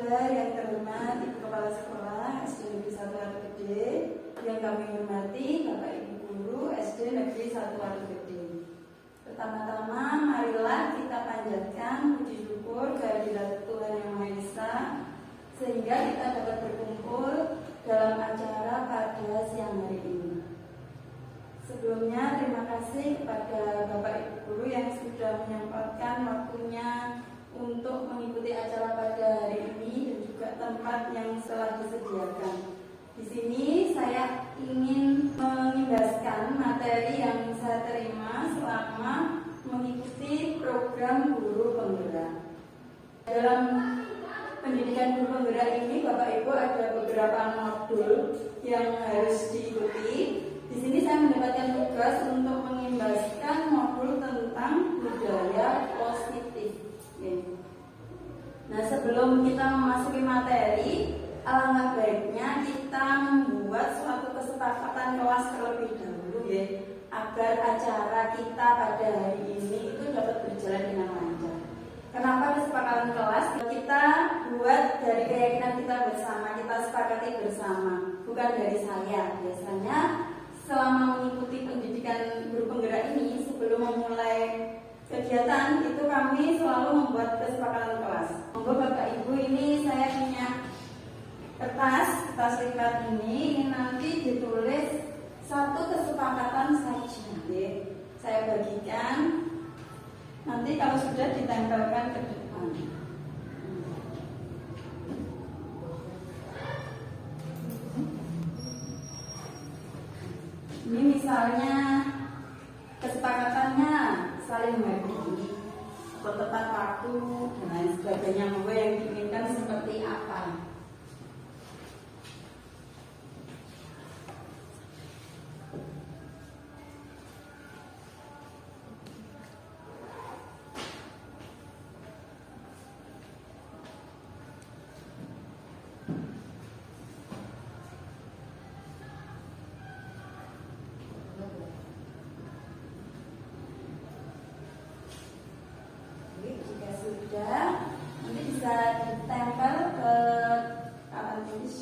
yang terhormat Ibu Kepala Sekolah SD Negeri 1 Walegede, yang kami hormati Bapak Ibu Guru SD Negeri 1 Walegede. Pertama-tama marilah kita panjatkan puji syukur kehadirat Tuhan Yang Maha Esa sehingga kita dapat berkumpul dalam acara pada siang hari ini. Sebelumnya terima kasih kepada Bapak Ibu Guru yang sudah menyempatkan waktunya untuk mengikuti acara pada hari ini dan juga tempat yang telah disediakan. Di sini saya ingin mengimbaskan materi yang saya terima selama mengikuti program guru penggerak. Dalam pendidikan guru penggerak ini, Bapak Ibu, ada beberapa modul yang harus diikuti. Di sini saya mendapatkan tugas untuk mengimbaskan modul tentang budaya positif. Nah, sebelum kita memasuki materi, alangkah baiknya kita membuat suatu kesepakatan kelas terlebih dahulu ya, agar acara kita pada hari ini itu dapat berjalan dengan lancar. Kenapa kesepakatan kelas? Kita buat dari keyakinan kita bersama, kita sepakati bersama, bukan dari saya. Biasanya selama mengikuti pendidikan guru penggerak ini, sebelum memulai kegiatan itu kami selalu membuat kesepakatan kelas. Monggo Bapak Ibu, ini saya punya kertas lipat ini nanti ditulis satu kesepakatan saja. Saya bagikan, nanti kalau sudah ditempelkan ke depan. Ini misalnya kesepakatannya saling menghargai, atau tepat waktu dan lain sebagainya. Monggo yang diinginkan seperti apa? Sudah, nanti bisa ditempel ke papan tulis.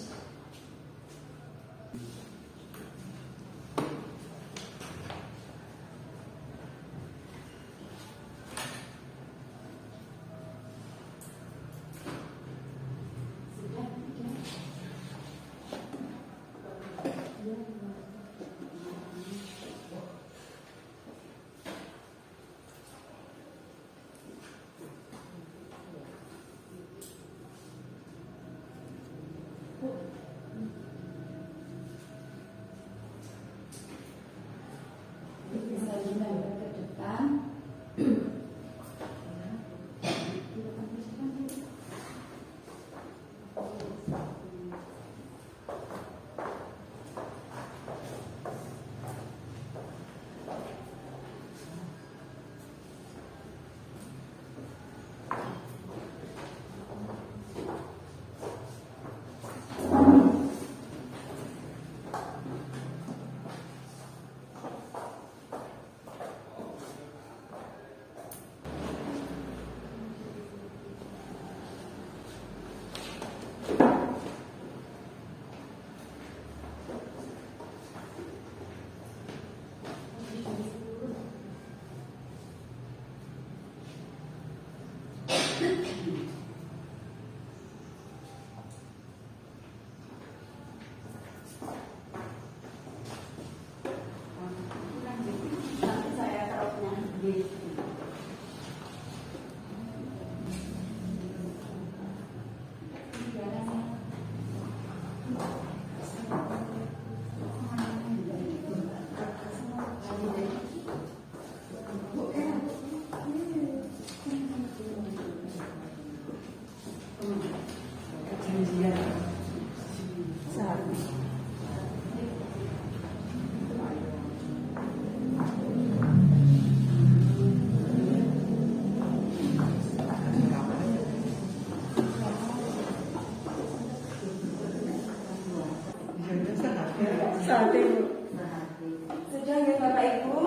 Sudah ya Bapak Ibu,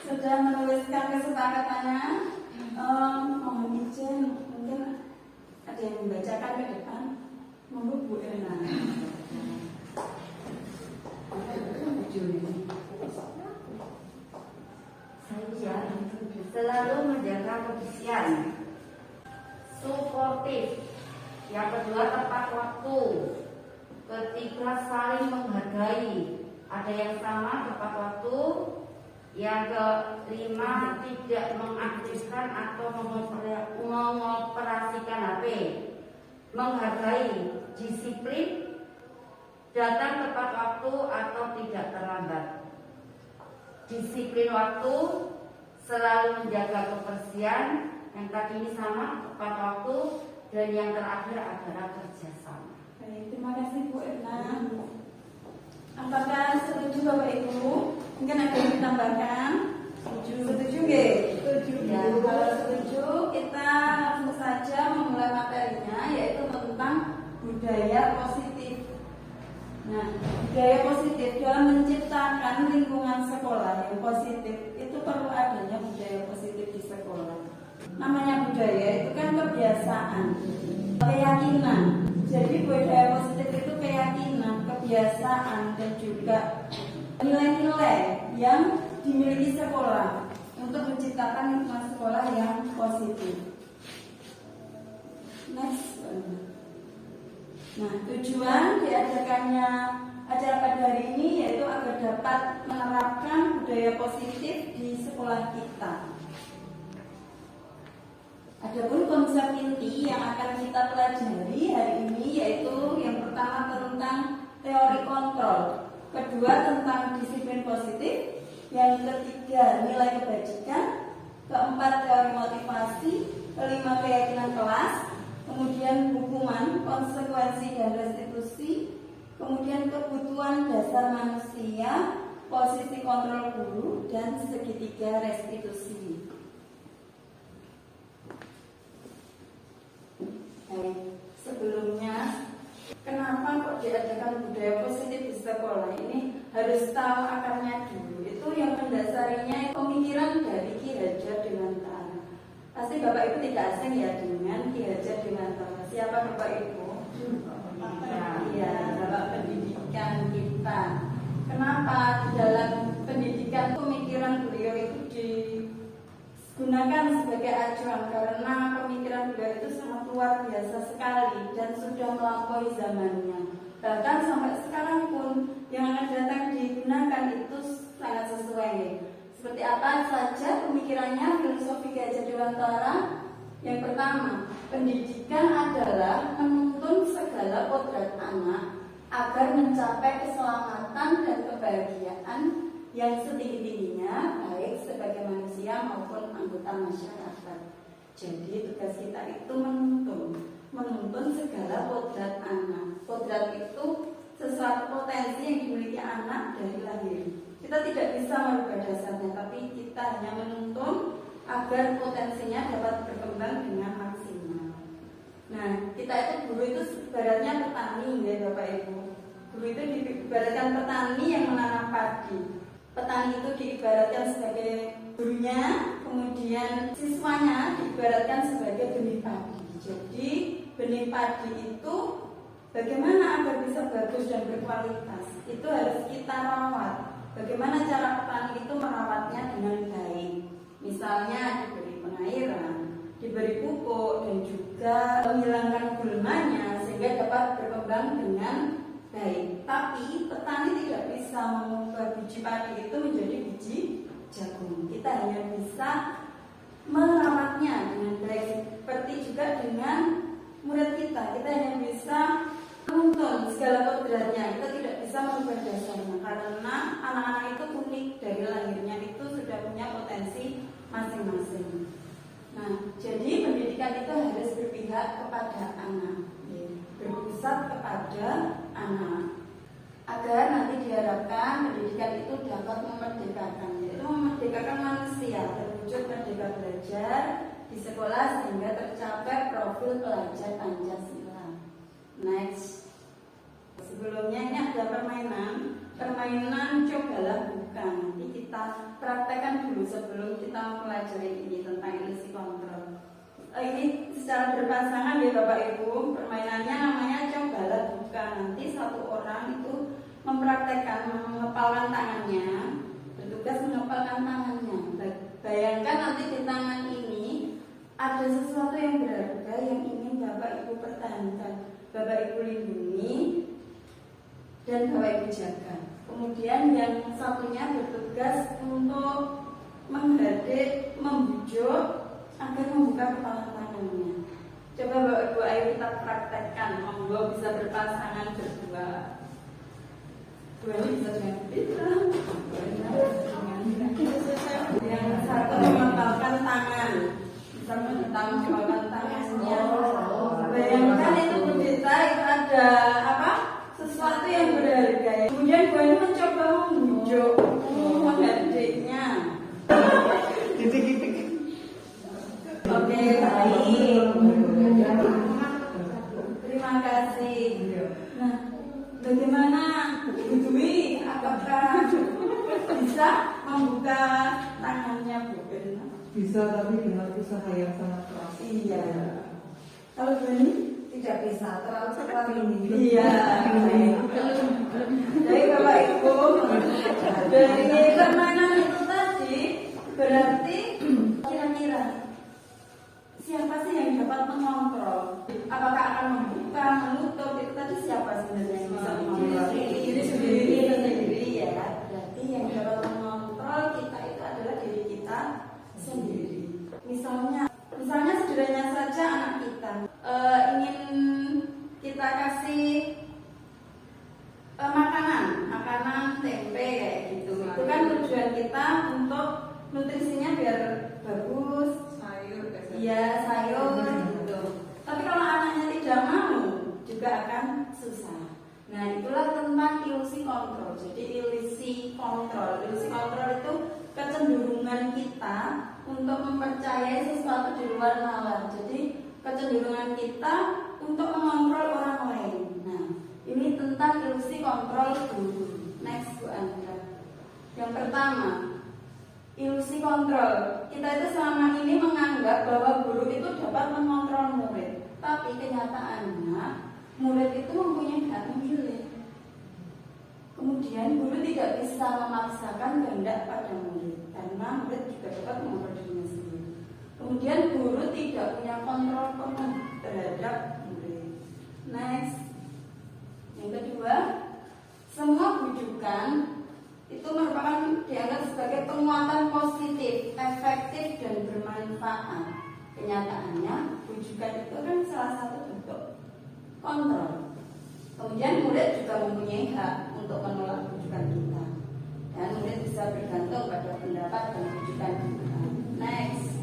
sudah menuliskan kesepakatannya. Mohon izin, mungkin ada yang membacakan ke depan. Monggo Bu Erna. Saya selalu menjaga kebersihan, suportif. Yang kedua, tepat waktu. Ketiga, saling menghargai. Ada yang sama tepat waktu. Yang kelima, tidak mengaktifkan atau mengoperasikan HP. Menghargai, disiplin, datang tepat waktu atau tidak terlambat. Disiplin waktu, selalu menjaga kebersihan. Yang tadi ini sama, tepat waktu. Dan yang terakhir adalah kerjasama. Baik, terima kasih Bu Erna. Apakah setuju Bapak Ibu? Mungkin ada yang ditambahkan? Setuju nggih? Setuju. Ya, kalau setuju kita langsung saja memulai materinya, yaitu tentang budaya positif. Nah, budaya positif dalam menciptakan lingkungan sekolah yang positif itu perlu adanya budaya positif di sekolah. Namanya budaya itu kan kebiasaan, keyakinan. Jadi budaya positif itu keyakinan, kebiasaan, dan juga nilai-nilai yang dimiliki sekolah untuk menciptakan lingkungan sekolah yang positif. Next. Nah, tujuan diadakannya acara pada hari ini yaitu agar dapat menerapkan budaya positif di sekolah kita. Adapun konsep inti yang akan kita pelajari hari ini yaitu yang pertama tentang teori kontrol, kedua tentang disiplin positif, yang ketiga nilai kebajikan, keempat teori motivasi, kelima keyakinan kelas, kemudian hukuman, konsekuensi dan restitusi, kemudian kebutuhan dasar manusia, posisi kontrol guru, dan segitiga restitusi. Sebelumnya, kenapa kok diadakan budaya positif di sekolah ini? Harus tahu akarnya dulu. Itu yang mendasarinya pemikiran dari Ki Hajar Dewantara. Pasti Bapak Ibu tidak asing ya dengan Ki Hajar Dewantara. Siapa Bapak Ibu? Iya, Bapak pendidikan kita. Kenapa di dalam pendidikan pemikiran beliau itu digunakan sebagai acuan? Karena pemikiran beliau itu sangat luar biasa sekali dan sudah melampaui zamannya. Bahkan sampai sekarang pun yang akan datang digunakan itu sangat sesuai. Seperti apa saja pemikirannya filosofi Ki Hajar Dewantara? Yang pertama, pendidikan adalah menuntun segala kodrat anak agar mencapai keselamatan dan kebahagiaan yang setinggi-tingginya, baik sebagai manusia maupun anggota masyarakat. Jadi tugas kita itu menuntun segala kodrat anak. Kodrat itu sesuatu potensi yang dimiliki anak dari lahir. Kita tidak bisa merubah dasarnya, tapi kita hanya menuntun agar potensinya dapat berkembang dengan maksimal. Nah, kita itu guru itu ibaratnya petani, ya Bapak Ibu. Guru itu diibaratkan petani yang menanam padi. Petani itu diibaratkan sebagai gurunya, kemudian siswanya diibaratkan sebagai benih padi. Jadi benih padi itu bagaimana agar bisa bagus dan berkualitas? Itu harus kita rawat. Bagaimana cara petani itu merawatnya dengan baik? Misalnya diberi pengairan, diberi pupuk, dan juga menghilangkan gulmanya sehingga dapat berkembang dengan baik. Tapi petani tidak bisa mengubah biji padi itu menjadi biji jagung. Kita hanya bisa merawatnya dengan baik. Seperti juga dengan murid kita hanya bisa menuntun segala kodratnya. Kita tidak bisa merubah dasarnya karena anak-anak itu unik, dari lahirnya itu sudah punya potensi masing-masing. Nah, jadi pendidikan itu harus berpihak kepada anak, berpusat kepada anak, agar nanti diharapkan pendidikan itu dapat memerdekakan, yaitu memerdekakan manusia, terwujud merdeka belajar di sekolah sehingga tercapai profil pelajar Pancasila. Next. Sebelumnya ini ada permainan cobalah buka. Nanti kita praktekkan dulu sebelum kita mempelajari ini tentang ilusi kontrol. Ini secara berpasangan ya Bapak Ibu, permainannya namanya cobalah buka. Nanti satu orang itu mempraktekkan mengepalkan tangannya, bertugas mengepalkan tangannya. Bayangkan nanti di tangan ini ada sesuatu yang berharga yang ingin Bapak Ibu pertahankan, Bapak Ibu lindungi, dan Bapak Ibu jaga. Kemudian yang satunya bertugas untuk menghadik, membujuk agar membuka kepala tangannya. Coba Bapak Ibu, ayo kita praktekkan. Monggo bisa berpasangan berdua. Dua ini bisa dengan kita. Yang satu mengepalkan tangan, bisa mengepalkan tangannya. Bayangkan itu pendeta itu ada apa? Sesuatu yang berharga. Kemudian gue ini mencoba membujuk, menghadiknya. Oke, baik. Terima kasih. Nah, bagaimana Ibu Dwi? Apakah bisa membuka tangannya, Bu? Bisa, tapi dengan usaha yang sangat keras. Iya. Kalau Bu ini tidak bisa, terlalu cepat ini. Iya. Jadi Bapak Ibu, dari permainan itu tadi berarti kira-kira siapa sih yang dapat mengontrol? Apakah akan membuka, menutup? Itu tadi siapa sebenarnya yang bisa mengontrol? Diri sendiri ya. Berarti yang dapat mengontrol kita itu adalah diri kita sendiri. Misalnya sederhana saja anak kita ingin kita kasih makanan tempe kayak gitu. Itu kan tujuan kita untuk nutrisinya biar bagus. Iya, sayur gitu. Tapi kalau anaknya tidak mau, juga akan susah. Nah, itulah tentang ilusi kontrol. Jadi ilusi kontrol itu kecenderungan kita untuk mempercayai sesuatu di luar nalar. Jadi kecenderungan kita untuk mengontrol orang lain. Nah, ini tentang ilusi kontrol guru. Next, Bu Andra. Yang pertama, ilusi kontrol. Kita itu selama ini menganggap bahwa guru itu dapat mengontrol murid. Tapi kenyataannya murid itu mempunyai hak memilih. Kemudian guru tidak bisa memaksakan kehendak pada murid, karena murid juga dapat mengontrol dirinya sendiri. Kemudian guru tidak punya kontrol penuh terhadap murid. Next. Yang kedua, semua bujukan itu merupakan dianggap sebagai penguatan positif, efektif, dan bermanfaat. Kenyataannya, bujukan itu kan salah satu bentuk kontrol. Kemudian murid juga mempunyai hak untuk menolak bujukan kita, dan murid bisa bergantung pada pendapat dan bujukan kita. Next,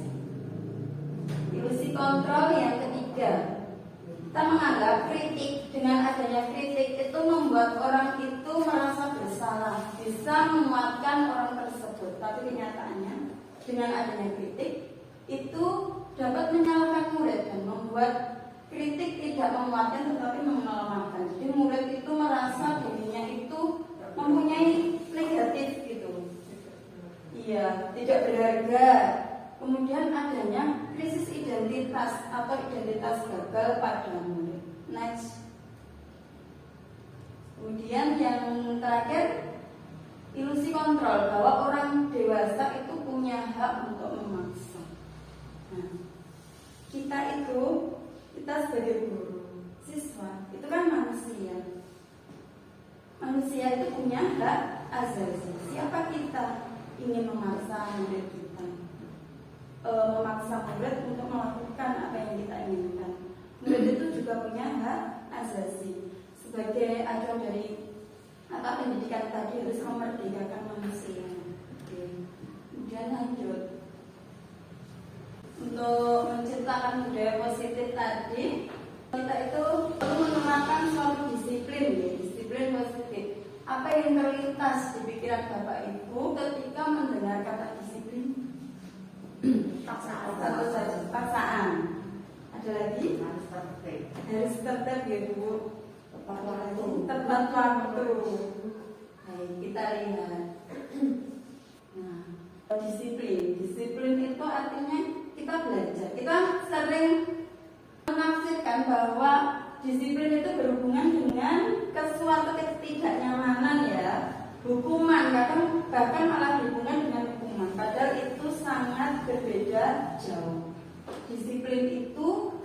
ilusi kontrol yang ketiga. Kita menganggap kritik, dengan adanya kritik itu membuat orang itu merasa bersalah, bisa menguatkan orang tersebut. Tapi kenyataannya dengan adanya kritik itu dapat menyalahkan murid dan membuat kritik tidak menguatkan tetapi melemahkan. Jadi murid itu merasa dirinya itu mempunyai negatif gitu. Iya, tidak berharga. Kemudian adanya krisis identitas atau identitas gagal pada murid. Next. Kemudian yang terakhir, ilusi kontrol, bahwa orang dewasa itu punya hak untuk memaksa. Nah, kita sebagai guru, siswa, itu kan manusia. Manusia itu punya hak asasi. Siapa kita ingin memaksa murid kita? Memaksa murid untuk melakukan apa yang kita inginkan. Murid itu juga punya hak asasi. Sebagai acuan dari pendidikan tadi harus memerdekakan manusia. Oke. Kemudian lanjut. Untuk menciptakan budaya positif tadi, kita itu perlu menerapkan suatu disiplin, ya, disiplin positif. Apa yang terlintas di pikiran Bapak Ibu ketika mendengar kata disiplin? Paksaan. Satu saja, paksaan. Ada lagi? Harus tertib ya Bu. Tepat waktu. Baik, kita lihat. Nah, disiplin itu artinya kita belajar. Kita sering bahwa disiplin itu berhubungan dengan suatu ketidaknyamanan ya, hukuman, bahkan malah berhubungan dengan hukuman, padahal itu sangat berbeda jauh. Disiplin itu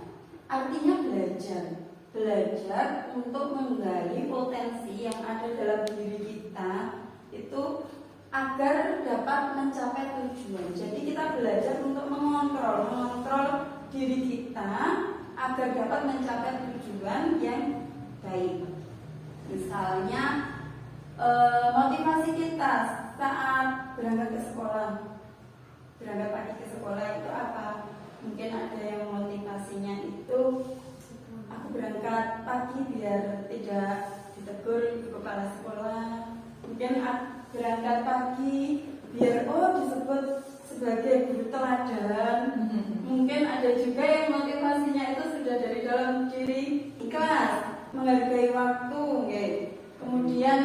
artinya belajar untuk menggali potensi yang ada dalam diri kita itu agar dapat mencapai tujuan. Jadi kita belajar untuk mengontrol diri kita agar dapat mencapai tujuan yang baik. Misalnya motivasi kita saat berangkat ke sekolah, berangkat pagi ke sekolah itu apa? Mungkin ada yang motivasinya itu aku berangkat pagi biar tidak ditegur ibu kepala sekolah. Mungkin berangkat pagi biar disebut sebagai guru teladan. Mungkin ada juga yang motivasinya itu sudah dari dalam diri, ikhlas, menghargai waktu, kemudian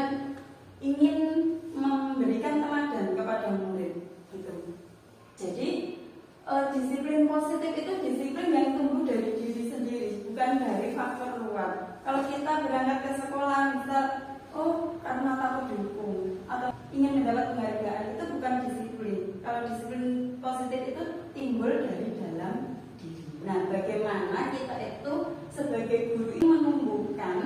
ingin memberikan teladan kepada murid gitu. Jadi disiplin positif itu disiplin yang tumbuh dari diri sendiri, bukan dari faktor luar. Kalau kita berangkat ke sekolah, misal karena takut dihukum atau ingin mendapat penghargaan, itu bukan disiplin. Kalau disiplin positif itu timbul dari dalam diri. Nah, bagaimana kita itu sebagai guru ini menumbuhkan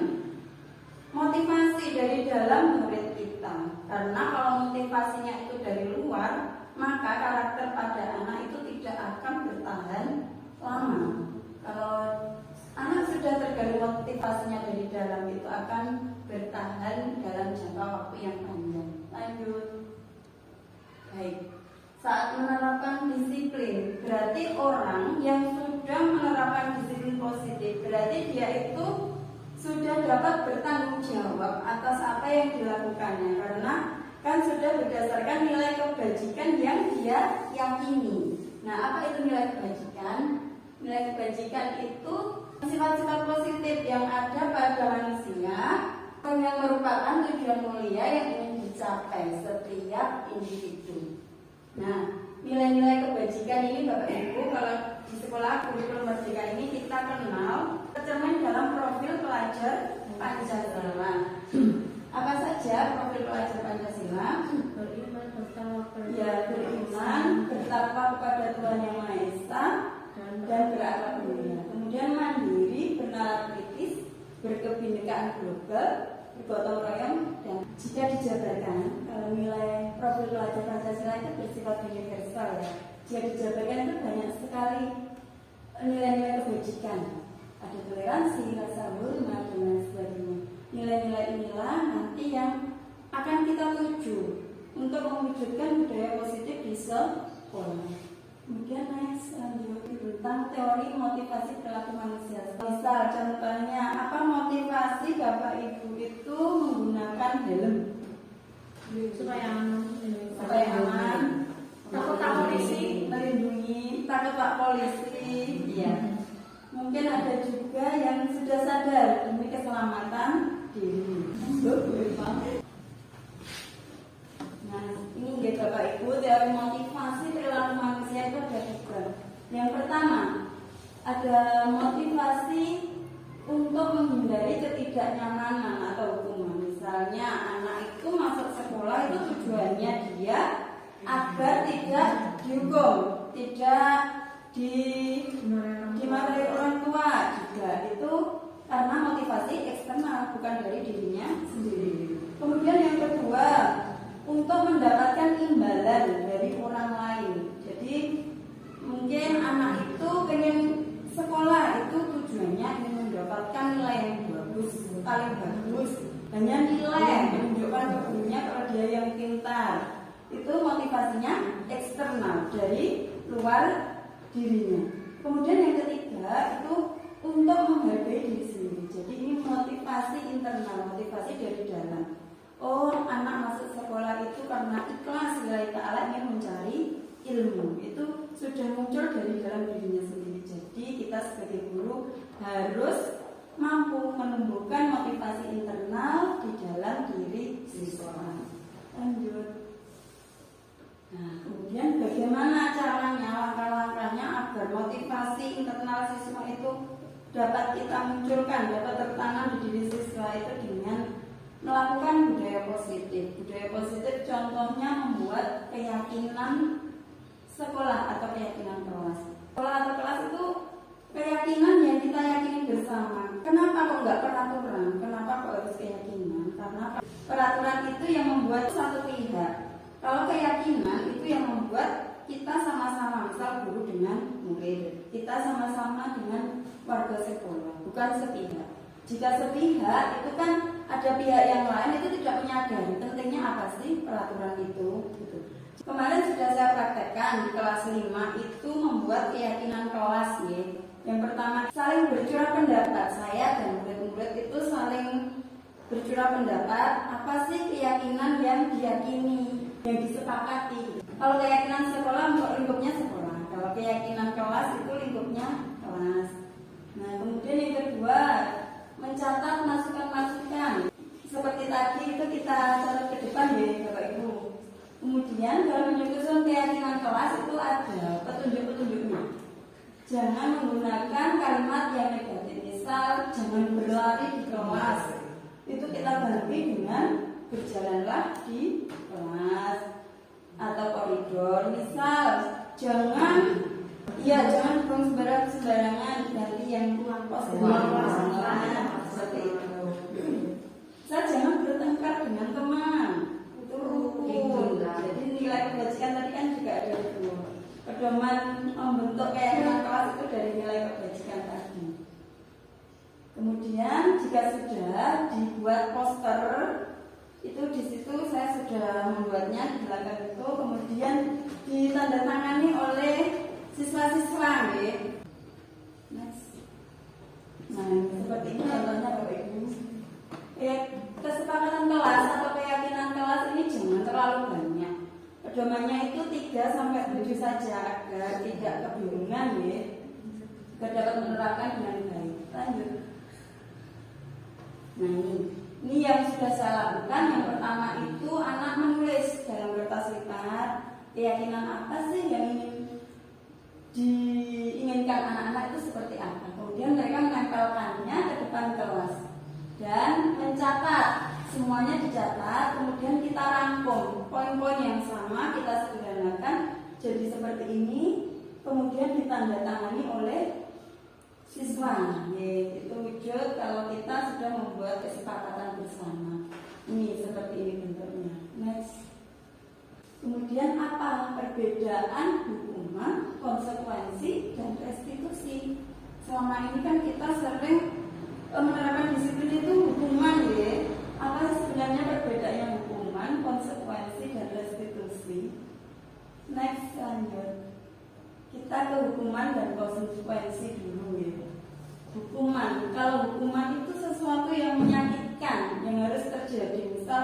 motivasi dari dalam murid kita? Karena kalau motivasinya itu dari luar, maka karakter pada anak itu tidak akan bertahan lama. Kalau anak sudah tergali motivasinya dari dalam, itu akan bertahan dalam jangka waktu yang panjang. Lanjut. Baik. Saat menerapkan disiplin, berarti orang yang sudah menerapkan disiplin positif, berarti dia itu sudah dapat bertanggung jawab atas apa yang dilakukannya, karena kan sudah berdasarkan nilai kebajikan yang dia yakini. Nah, apa itu nilai kebajikan? Nilai kebajikan itu sifat-sifat positif yang ada pada manusia yang merupakan tujuan mulia yang ingin dicapai setiap individu. Nah, nilai-nilai kebajikan ini Bapak Ibu, kalau di sekolah kurikulum Merdeka ini kita kenal tercermin dalam profil pelajar Pancasila. Apa saja profil pelajar Pancasila? Beriman, bertakwa kepada Tuhan Yang Maha Esa, dan berakhlak mulia. Kemudian mandiri, bernalar kritis, berkebinekaan global, bergotong royong, dan jika dijabarkan, kalau nilai profil pelajar Pancasila itu bersifat universal ya. Jika dijabarkan itu banyak sekali nilai-nilai kebajikan. Ada toleransi, rasa hormat, dan lain sebagainya. Nilai-nilai inilah nanti yang akan kita tuju untuk mewujudkan budaya positif di sekolah. Kemudian next lanjut tentang teori motivasi perilaku manusia. Misal contohnya apa motivasi Bapak Ibu itu menggunakan helm? Supaya aman. Takut Pak Polisi, melindungi. Takut Pak Polisi. Iya. Mungkin ada juga yang sudah sadar demi keselamatan diri. Nah, ini ya Bapak Ibu, teori motivasi perilaku manusia itu ada tiga. Yang pertama, ada motivasi untuk menghindari ketidaknyamanan atau hukuman. Misalnya anak itu masuk sekolah itu tujuannya dia agar tidak dihukum, tidak dimarahi orang tua juga. Itu karena motivasi eksternal, bukan dari dirinya sendiri. Kemudian yang kedua, untuk mendapatkan imbalan dari orang lain. Jadi mungkin anak itu pengen sekolah, itu tujuannya ingin mendapatkan nilai yang bagus, paling bagus. Hanya nilai menunjukkan ke gurunya kalau dia yang pintar. Itu motivasinya eksternal dari luar dirinya. Kemudian yang ketiga itu untuk menghargai diri sendiri. Jadi ini motivasi internal, motivasi dari dalam. Anak masuk sekolah itu karena ikhlas lillahi ta'ala ingin mencari ilmu. Itu sudah muncul dari dalam dirinya sendiri. Jadi kita sebagai guru harus mampu menumbuhkan motivasi internal di dalam diri siswa. Lanjut. Nah, kemudian bagaimana caranya, langkah-langkahnya agar motivasi internal siswa itu dapat kita munculkan, dapat tertanam di diri siswa itu dengan melakukan budaya positif. Budaya positif contohnya membuat keyakinan sekolah atau keyakinan kelas. Sekolah atau kelas itu keyakinan yang kita yakini bersama. Kenapa kok nggak peraturan? Kenapa kok harus keyakinan? Karena peraturan itu yang membuat satu pihak. Kalau keyakinan itu yang membuat kita sama-sama, misal guru dengan murid, kita sama-sama dengan warga sekolah, bukan sepihak. Jika sepihak itu kan ada pihak yang lain itu tidak menyadari pentingnya apa sih peraturan itu. Gitu. Kemarin sudah saya praktekkan di kelas 5 itu membuat keyakinan kelas ya. Yang pertama saling bercurah pendapat, saya dan murid-murid itu saling bercurah pendapat apa sih keyakinan yang diyakini, yang disepakati. Kalau keyakinan sekolah lingkupnya sekolah, kalau keyakinan kelas itu lingkupnya kelas. Nah kemudian yang kedua mencatat masukan-masukan seperti tadi itu kita catat ke depan ya Bapak Ibu. Kemudian dalam menyusun keyakinan kelas itu ada petunjuk-petunjuknya. Jangan menggunakan kalimat yang negatif, misal jangan berlari di kelas. Itu kita ganti dengan berjalanlah di kelas atau koridor. Misal jangan buang sembarangan, ganti yang ruang kos seperti itu. Saya jangan bertengkar dengan teman, itu rukun. Jadi nilai kebajikan tadi kan juga ada itu. Pedoman membentuk keyakinan kelas itu dari nilai kebajikan tadi. Kemudian jika sudah dibuat poster itu di situ saya sudah membuatnya di belakang itu, kemudian ditandatangani oleh siswa-siswa ya. Nah seperti ini contohnya Bapak Ibu. Kesepakatan kelas atau keyakinan kelas ini jangan terlalu banyak. Pedomannya itu 3-7 saja agar tidak kebingungan ya, agar dapat menerapkan dengan baik. Lanjut. Nah ini yang sudah saya lakukan. Yang pertama itu anak menulis dalam kertas lipat keyakinan apa sih yang diinginkan anak-anak itu seperti apa. Kemudian mereka menempelkannya ke depan kelas dan mencatat, semuanya dicatat. Kemudian kita rangkum poin-poin yang sama, kita sederhanakan jadi seperti ini. Kemudian ditandatangani oleh siswa. Itu wujud kalau kita sudah membuat kesepakatan bersama. Ini seperti ini bentuknya. Next. Kemudian apa perbedaan hukuman, konsekuensi, dan restitusi? Selama ini kan kita sering menerapkan disiplin itu hukuman ya. Apa sebenarnya perbedaannya hukuman, konsekuensi, dan restitusi? Next, lanjut. Kita ke hukuman dan konsekuensi dulu ya. Hukuman, kalau hukuman itu sesuatu yang menyakitkan, yang harus terjadi. Misal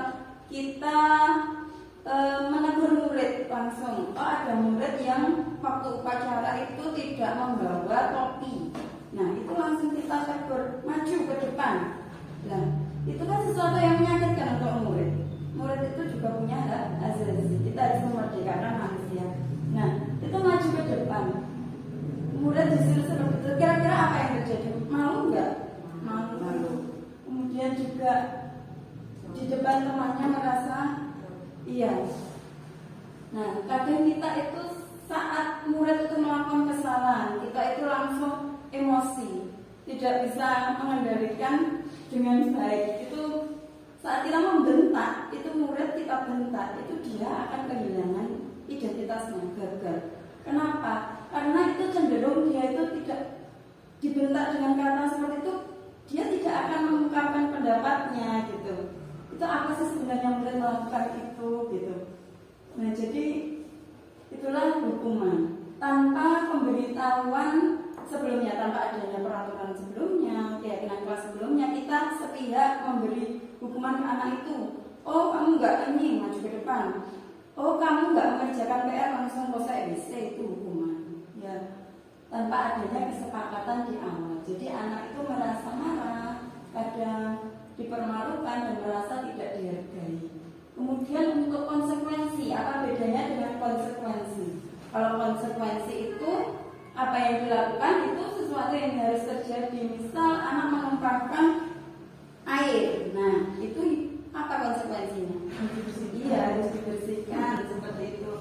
kita menegur murid langsung. Oh ada murid yang waktu upacara itu tidak membawa topi. Nah itu langsung kita tegur, maju ke depan. Nah itu kan sesuatu yang menyakitkan untuk murid. Murid itu juga punya hak asasi. Kita harus memerdekakan manusia. Nah itu maju ke depan. Murid disuruh seperti itu. Kira-kira apa yang terjadi? Malu nggak? Malu. Kemudian juga di depan temannya merasa iya. Nah, kadang kita itu saat murid itu melakukan kesalahan, kita itu langsung emosi, tidak bisa mengendalikan dengan baik. Itu saat kita membentak, itu murid kita bentak, itu dia akan kehilangan identitasnya, gagal. Kenapa? Karena itu cenderung dia itu tidak dibentak dengan kata seperti itu, dia tidak akan mengungkapkan pendapatnya gitu. Itu apa sih sebenarnya murid melakukan itu gitu. Nah jadi itulah hukuman tanpa pemberitahuan sebelumnya, tanpa adanya peraturan sebelumnya, keyakinan kelas sebelumnya, kita sepihak memberi hukuman ke anak itu. Oh kamu nggak ini maju ke depan. Oh kamu nggak mengerjakan PR langsung kosa EBC, itu hukuman. Ya tanpa adanya kesepakatan di awal. Jadi anak itu merasa marah, kadang dipermalukan dan merasa tidak dihargai. Kemudian untuk konsekuensi, apa bedanya dengan konsekuensi? Kalau konsekuensi itu apa yang dilakukan itu sesuatu yang harus terjadi. menampakkan air. Nah, itu apa konsekuensinya? Iya, harus dibersihkan seperti itu.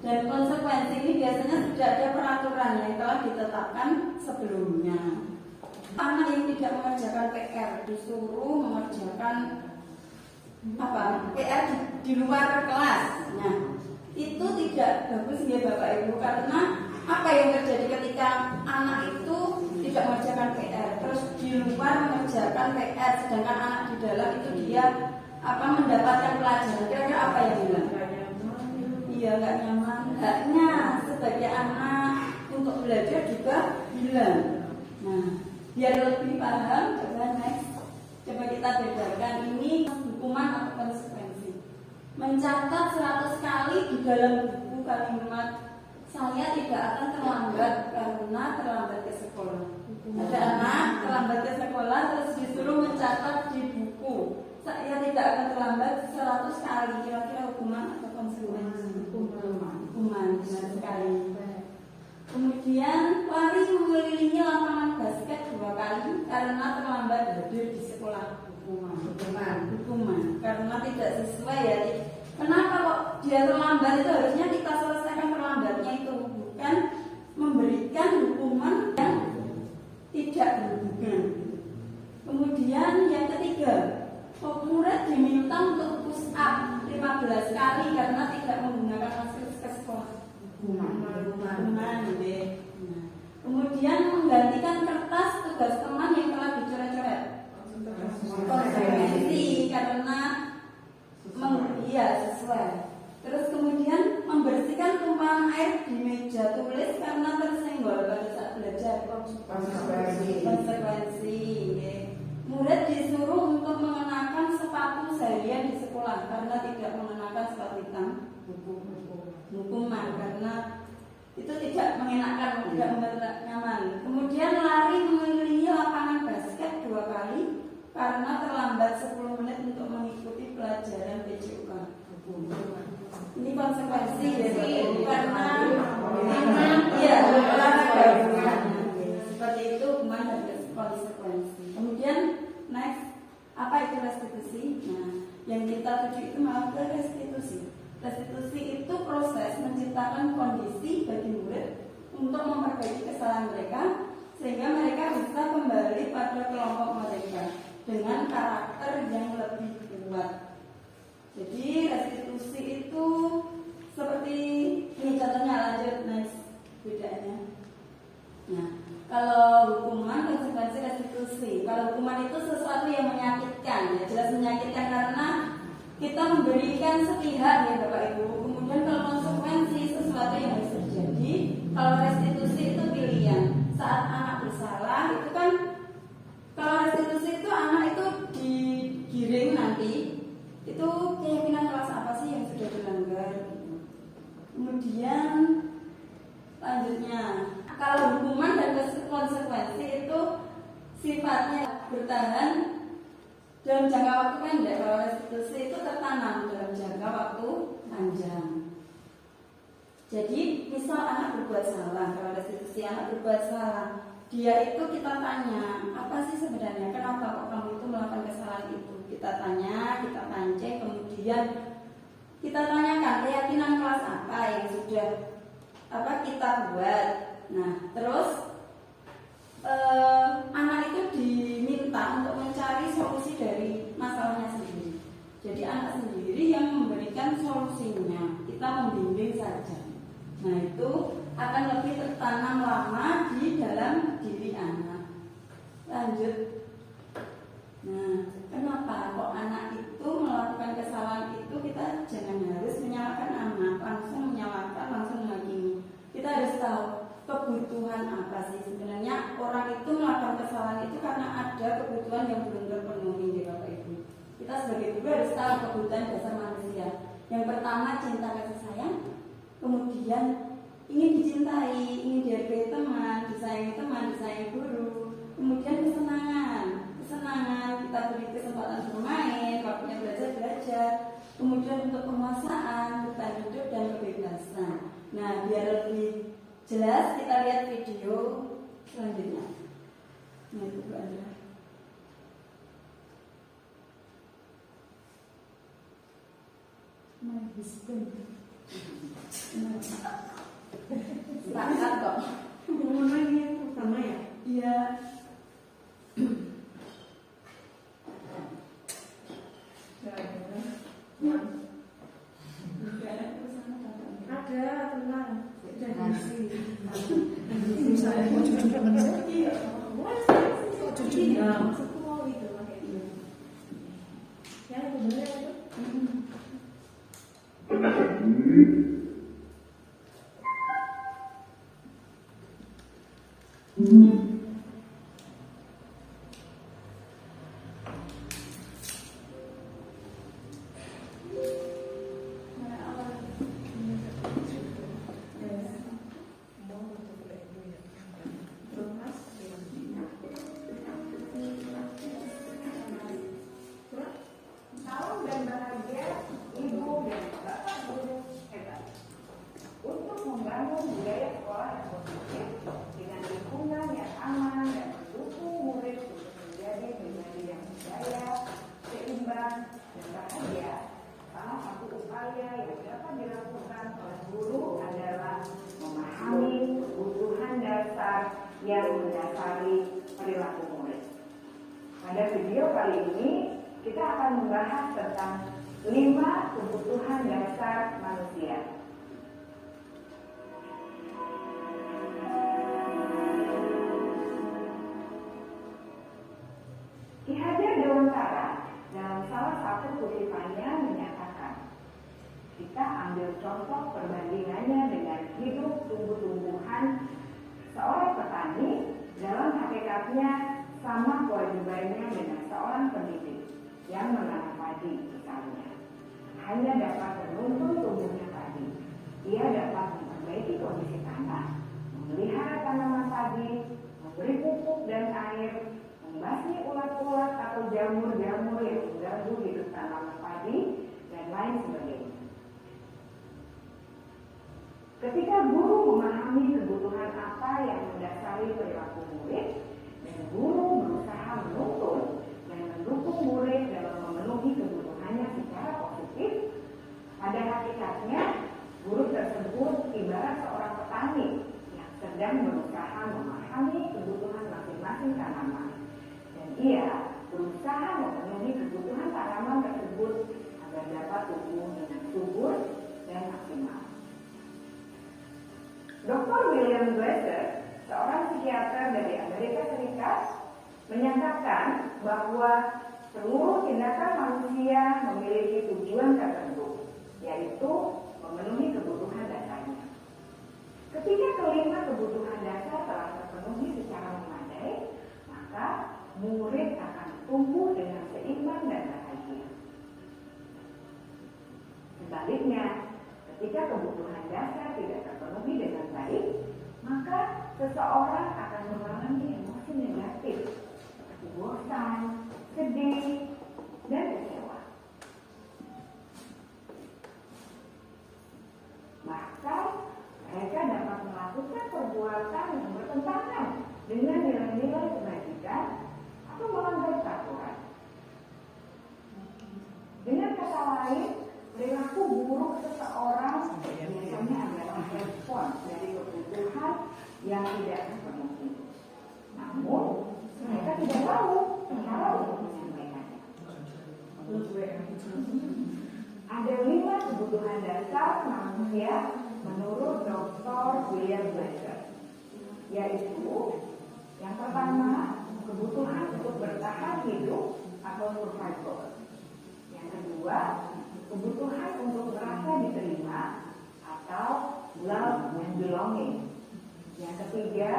Dan konsekuensi ini biasanya sudah ada peraturan yang telah ditetapkan sebelumnya. Anak yang tidak mengerjakan PR disuruh mengerjakan PR di luar kelas. Nah, itu tidak bagus ya Bapak Ibu, karena apa yang terjadi ketika anak itu tidak mengerjakan PR terus di luar mengerjakan PR, sedangkan anak di dalam itu dia mendapatkan pelajaran, kira-kira apa yang hilang? Iya, nggak nyaman. Haknya sebagai anak untuk belajar juga hilang. Nah, biar lebih paham, coba next, coba kita bedakan ini hukuman atau konsekuensi. Mencatat 100 kali di dalam buku kalimat saya tidak akan terlambat karena terlambat ke sekolah. Ada anak terlambat ke sekolah terus disuruh mencatat di buku saya tidak akan terlambat 100 kali. Kira-kira hukuman atau konsekuensi? Hukuman, benar sekali. Kemudian lari mengelilingi lapangan basket 2 kali karena terlambat hadir di sekolah. Hukuman karena tidak sesuai ya. Kenapa kok dia terlambat? Itu harusnya kita selesaikan terlambatnya itu, bukan memberikan hukuman yang tidak berhubungan. Kemudian yang ketiga, murid diminta untuk push up 15 kali karena tidak menggunakan masker ke sekolah. Kemudian menggantikan kertas tugas teman yang telah dicoret-coret. Konsekuensi karena sesuai. Terus kemudian membersihkan tumpahan air di meja tulis karena tersenggol pada saat belajar. Konsekuensi. Murid disuruh untuk mengenakan sepatu seharian di sekolah karena tidak mengenakan sepatu hitam. Hukuman karena itu tidak mengenakan, tidak membuat nyaman. Kemudian lari mengelilingi lapangan basket 2 kali karena terlambat 10 menit untuk mengikuti pelajaran PJUK. Ini konsekuensi karena olahraga. Seperti itu hukuman dan konsekuensi. Kemudian next, apa itu restitusi? Nah, yang kita tuju itu melakukan restitusi. Restitusi itu proses menciptakan kondisi bagi murid untuk memperbaiki kesalahan mereka sehingga mereka bisa kembali pada kelompok mereka dengan karakter yang lebih kuat. Jadi restitusi itu seperti ini contohnya, lanjut next bedanya. Nah, kalau hukuman konsekuensi restitusi. Kalau hukuman itu sesuatu yang menyakitkan, ya jelas menyakitkan karena kita memberikan sepihak ya Bapak Ibu. Kemudian kalau konsekuensi sesuatu yang bisa terjadi. Kalau restitusi itu pilihan. Saat anak bersalah itu kan, kalau restitusi itu anak itu digiring nanti. Itu keyakinan kelas apa sih yang sudah dilanggar. Kemudian selanjutnya, kalau hukuman dan konsekuensi itu sifatnya bertahan dalam jangka waktu pendek. Kalau restitusi itu tertanam dalam jangka waktu panjang. Jadi misal anak berbuat salah, kalau restitusi anak berbuat salah, dia itu kita tanya, apa sih sebenarnya, kenapa kok kamu itu melakukan kesalahan itu? Kita tanya, kita pancing, kemudian kita tanyakan keyakinan kelas apa yang sudah kita buat. Nah, terus anak itu diminta untuk mencari solusi dari masalahnya sendiri. Jadi anak sendiri yang memberikan solusinya, kita membimbing saja. Nah, itu akan lebih tertanam lama di dalam diri anak. Lanjut. Nah, kenapa kok anak itu melakukan kesalahan itu? Kita jangan harus menyalahkan anak, langsung menyalahkan, langsung menghakimi. Kita harus tahu kebutuhan apa sih sebenarnya orang itu melakukan kesalahan itu karena ada kebutuhan yang belum terpenuhi ya Bapak Ibu. Kita sebagai guru harus tahu kebutuhan dasar manusia. Yang pertama cinta kasih sayang, kemudian ingin dicintai, ingin dihargai teman, disayangi guru, kemudian kesenangan kita beri kesempatan bermain, waktunya belajar, kemudian untuk penguasaan, bertahan hidup dan kebebasan. Nah, biar lebih jelas kita lihat video selanjutnya. Nah, itu Bu Andra. Sepakat kok. Mengenai yang pertama ya. Iya. Ada tenang. Saya mau jujur dengan saya. Iya. Jujur. Nah, maksudku mau itu makanya. Yang benar itu. Salam dan bahagia Ibu dan Bapak guru hebat untuk membangun budaya sekolah yang positif dengan lingkungan yang aman dan mendukung murid untuk menjadi pribadi yang berdaya, seimbang, dan bahagia. Salah satu upaya yang dapat dilakukan oleh guru adalah memahami kebutuhan dasar yang mendasari perilaku murid. Pada video kali ini kita akan membahas tentang 5 kebutuhan dasar manusia. Ki Hajar Dewantara dalam salah satu kutipannya menyatakan, kita ambil contoh perbandingannya dengan hidup tumbuh-tumbuhan. Seorang petani dalam hakikatnya sama kewajibannya dengan seorang pendidik yang menanam padi misalnya. Hanya dapat menuntun tumbuhnya padi. Ia dapat memperbaiki kondisi tanah, memelihara tanaman padi, memberi pupuk dan air, membasmi ulat-ulat atau jamur-jamur yang mengganggu hidup tanaman padi, dan lain sebagainya. Ketika guru memahami kebutuhan apa yang mendasari perilaku murid, dan guru berusaha menuntun dan mendukung murid dalam memenuhi kebutuhannya secara positif, pada hakikatnya guru tersebut ibarat seorang petani yang sedang berusaha memahami kebutuhan masing-masing tanaman, dan ia berusaha memenuhi kebutuhan tanaman tersebut agar dapat tumbuh dengan subur dan maksimal. Dr. William Glasser, seorang psikiater dari Amerika Serikat, menyatakan bahwa seluruh tindakan manusia memiliki tujuan tertentu, yaitu memenuhi kebutuhan dasarnya. Ketika kelima kebutuhan dasar telah terpenuhi secara memadai, maka murid akan tumbuh dengan seimbang dan bahagia. Sebaliknya, ketika kebutuhan dasar tidak terpenuhi dengan baik, maka seseorang akan mengalami emosi negatif seperti bosan, sedih, dan kecewa. Bahkan mereka dapat melakukan perbuatan yang bertentangan dengan nilai-nilai kebajikan atau melanggar peraturan. Dengan kata lain, perilaku buruk seseorang biasanya adalah respon dari kebutuhan yang tidak terpenuhi. Namun, mereka tidak tahu cara untuk menyampaikannya. Ada 5 kebutuhan dasar manusia menurut Dr. William Glasser, yaitu yang pertama, kebutuhan untuk bertahan hidup atau survival. Yang kedua, kebutuhan untuk merasa diterima atau love and belonging. Yang ketiga,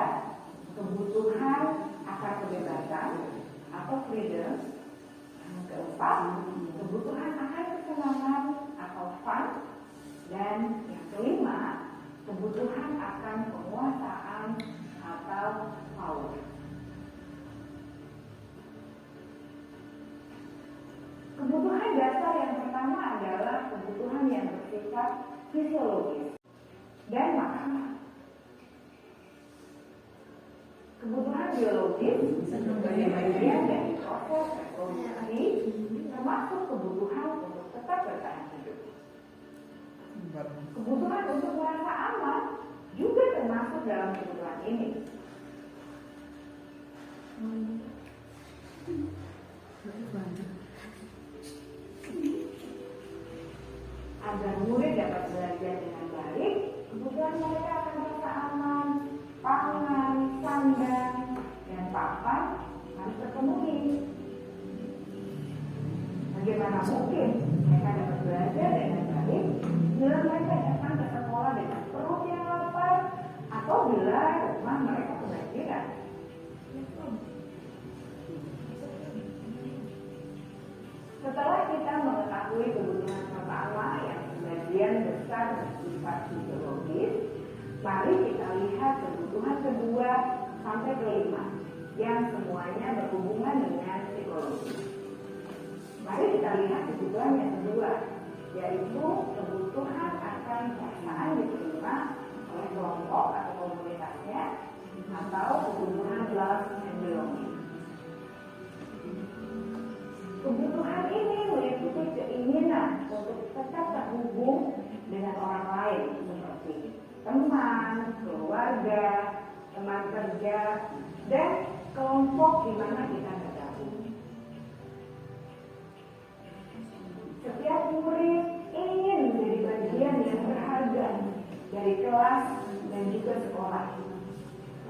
kebutuhan akan kebebasan atau freedom. Yang keempat, kebutuhan akan kesenangan atau fun. Dan yang kelima, kebutuhan akan penguasaan atau power. Kebutuhan dasar yang pertama adalah kebutuhan yang bersifat fisiologis dan makanan. Kebutuhan biologis sebagai bagian dari proses reproduksi, termasuk kebutuhan untuk tetap bertahan hidup. Kebutuhan untuk merasa aman juga termasuk dalam kebutuhan ini. Agar murid dapat belajar dengan baik, kebutuhan mereka akan merasa aman, pangan, sandang, dan papan harus terpenuhi. Bagaimana mungkin mereka dapat belajar dengan baik bila mereka datang ke sekolah dengan perut yang lapar atau bila rumah mereka kebanjiran? Setelah kita mengetahui kebutuhan pertama yang sebagian besar bersifat fisiologis, mari kita lihat kebutuhan kedua sampai kelima yang semuanya berhubungan dengan psikologi. Mari kita lihat kebutuhan yang kedua, yaitu kebutuhan akan perasaan diterima oleh kelompok atau komunitasnya, atau kebutuhan love and belonging. Kebutuhan ini meliputi keinginan untuk tetap terhubung dengan orang lain seperti teman, keluarga, teman kerja, dan kelompok di mana kita tergabung. Setiap murid ingin menjadi bagian yang berharga dari kelas dan juga sekolah.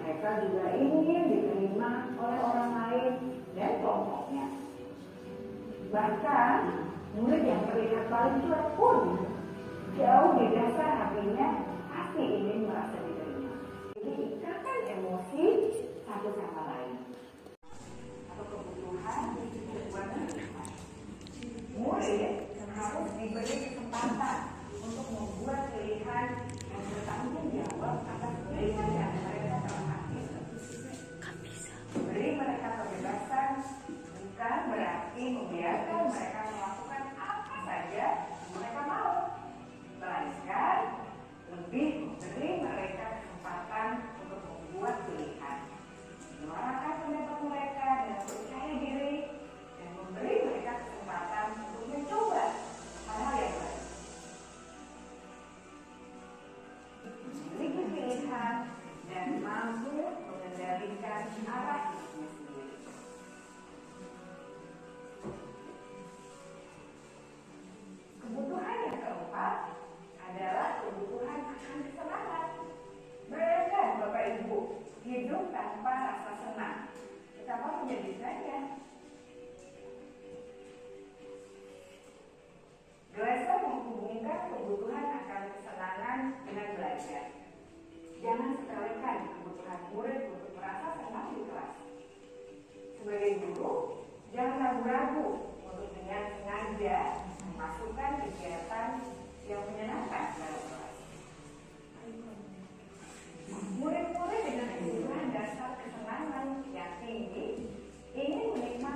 Mereka juga ingin diterima oleh orang lain dan kelompoknya. Bahkan murid yang terlihat paling cuek pun jauh di dasar hatinya pasti ingin merasa diterima. Jadi ikatan emosi satu sama lain atau kebutuhan buat menerima. Murid harus diberi kesempatan untuk membuat pilihan dan bertanggung jawab atas pilihan yang mereka telah ambil. Beri mereka kebebasan bukan berarti membiarkan mereka melakukan apa saja mereka mau, melainkan lebih memberi mereka kesempatan untuk membuat pilihan, menyuarakan pendapat mereka dengan percaya diri, dan memberi mereka kesempatan untuk mencoba hal-hal yang baru. Memiliki pilihan dan mampu mengendalikan arah hidupnya sendiri. Kebutuhan yang keempat adalah kebutuhan akan kesenangan. Bayangkan Bapak Ibu hidup tanpa rasa senang, betapa menyedihkannya. Glasser menghubungkan kebutuhan akan kesenangan dengan belajar. Jangan sepelekan kebutuhan murid untuk merasa senang di kelas. Sebagai guru, jangan ragu-ragu untuk dengan sengaja memasukkan kegiatan yang menyenangkan dalam kelas. Murid-murid dengan kebutuhan dasar kesenangan yang tinggi ingin menikmati